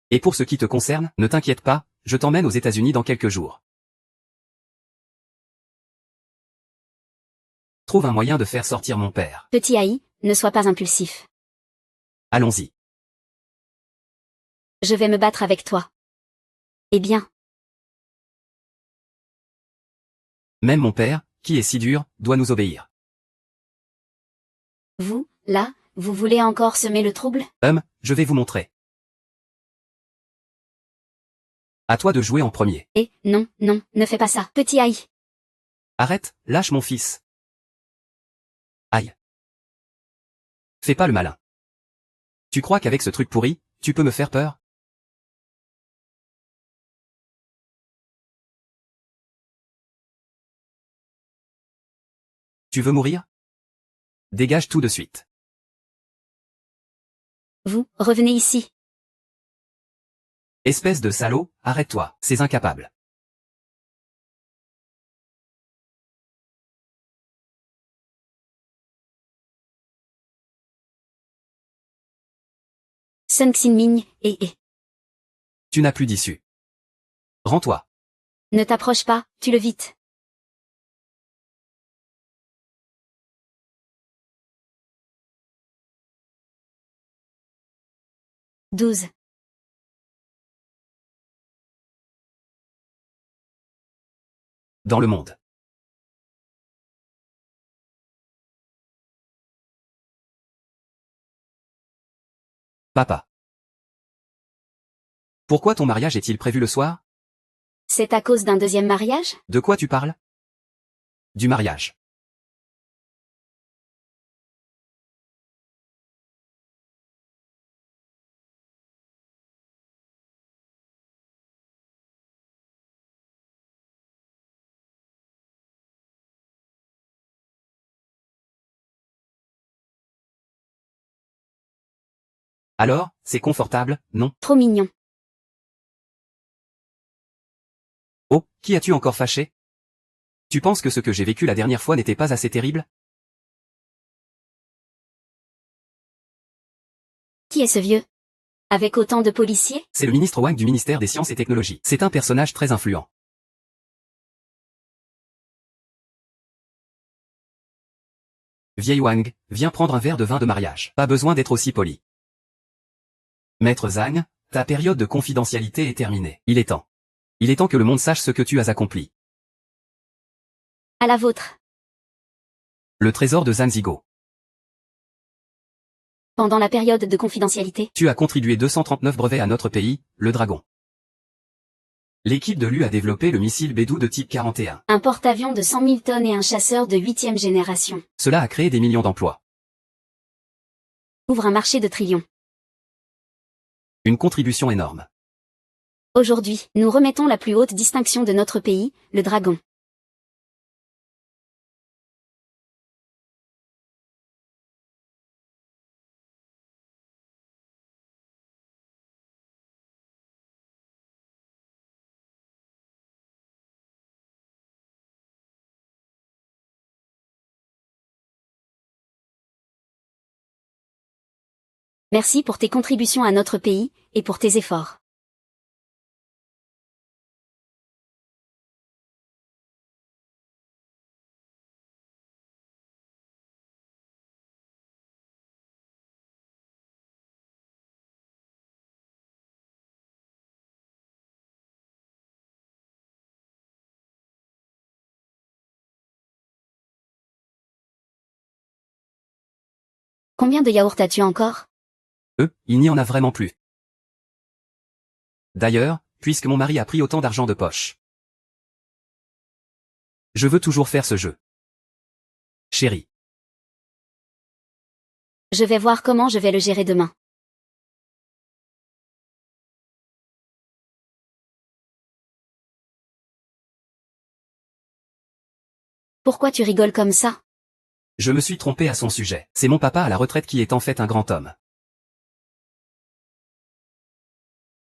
Et pour ce qui te concerne, ne t'inquiète pas, je t'emmène aux États-Unis dans quelques jours. Trouve un moyen de faire sortir mon père. Petit Haï, ne sois pas impulsif. Allons-y. Je vais me battre avec toi. Eh bien, Même mon père, qui est si dur, doit nous obéir. vous, là, vous voulez encore semer le trouble? Je vais vous montrer. À toi de jouer en premier. Eh, non, non, ne fais pas ça. Petit Haï. Arrête, lâche mon fils. Aïe. Fais pas le malin. Tu crois qu'avec ce truc pourri, tu peux me faire peur? Tu veux mourir? Dégage tout de suite. Vous, revenez ici. Espèce de salaud, arrête-toi, c'est incapable. Sun Xinming, Tu n'as plus d'issue. Rends-toi. ne t'approche pas, tue-le vite. Douze. Dans le monde. Papa. Pourquoi ton mariage est-il prévu le soir? C'est à cause d'un deuxième mariage? De quoi tu parles? Du mariage. Alors, c'est confortable, non? Trop mignon. Oh, qui as-tu encore fâché? Tu penses que ce que j'ai vécu la dernière fois n'était pas assez terrible? Qui est ce vieux? Avec autant de policiers? C'est le ministre Wang du ministère des Sciences et Technologies. C'est un personnage très influent. Vieille Wang, viens prendre un verre de vin de mariage. Pas besoin d'être aussi poli. Maître Zhang, ta période de confidentialité est terminée. Il est temps. Il est temps que le monde sache ce que tu as accompli. À la vôtre. Le trésor de Zanzigo. Pendant la période de confidentialité. Tu as contribué 239 brevets à notre pays, le Dragon. L'équipe de l'U a développé le missile Bédou de type 41. Un porte-avions de 100 000 tonnes et un chasseur de 8e génération. Cela a créé des millions d'emplois. Ouvre un marché de trillions. Une contribution énorme. Aujourd'hui, nous remettons la plus haute distinction de notre pays, le Dragon. Merci pour tes contributions à notre pays, et pour tes efforts. Combien de yaourts as-tu encore? Il n'y en a vraiment plus. D'ailleurs, puisque mon mari a pris autant d'argent de poche. Je veux toujours faire ce jeu. Chérie. Je vais voir comment je vais le gérer demain. Pourquoi tu rigoles comme ça? Je me suis trompé à son sujet. C'est mon papa à la retraite qui est en fait un grand homme.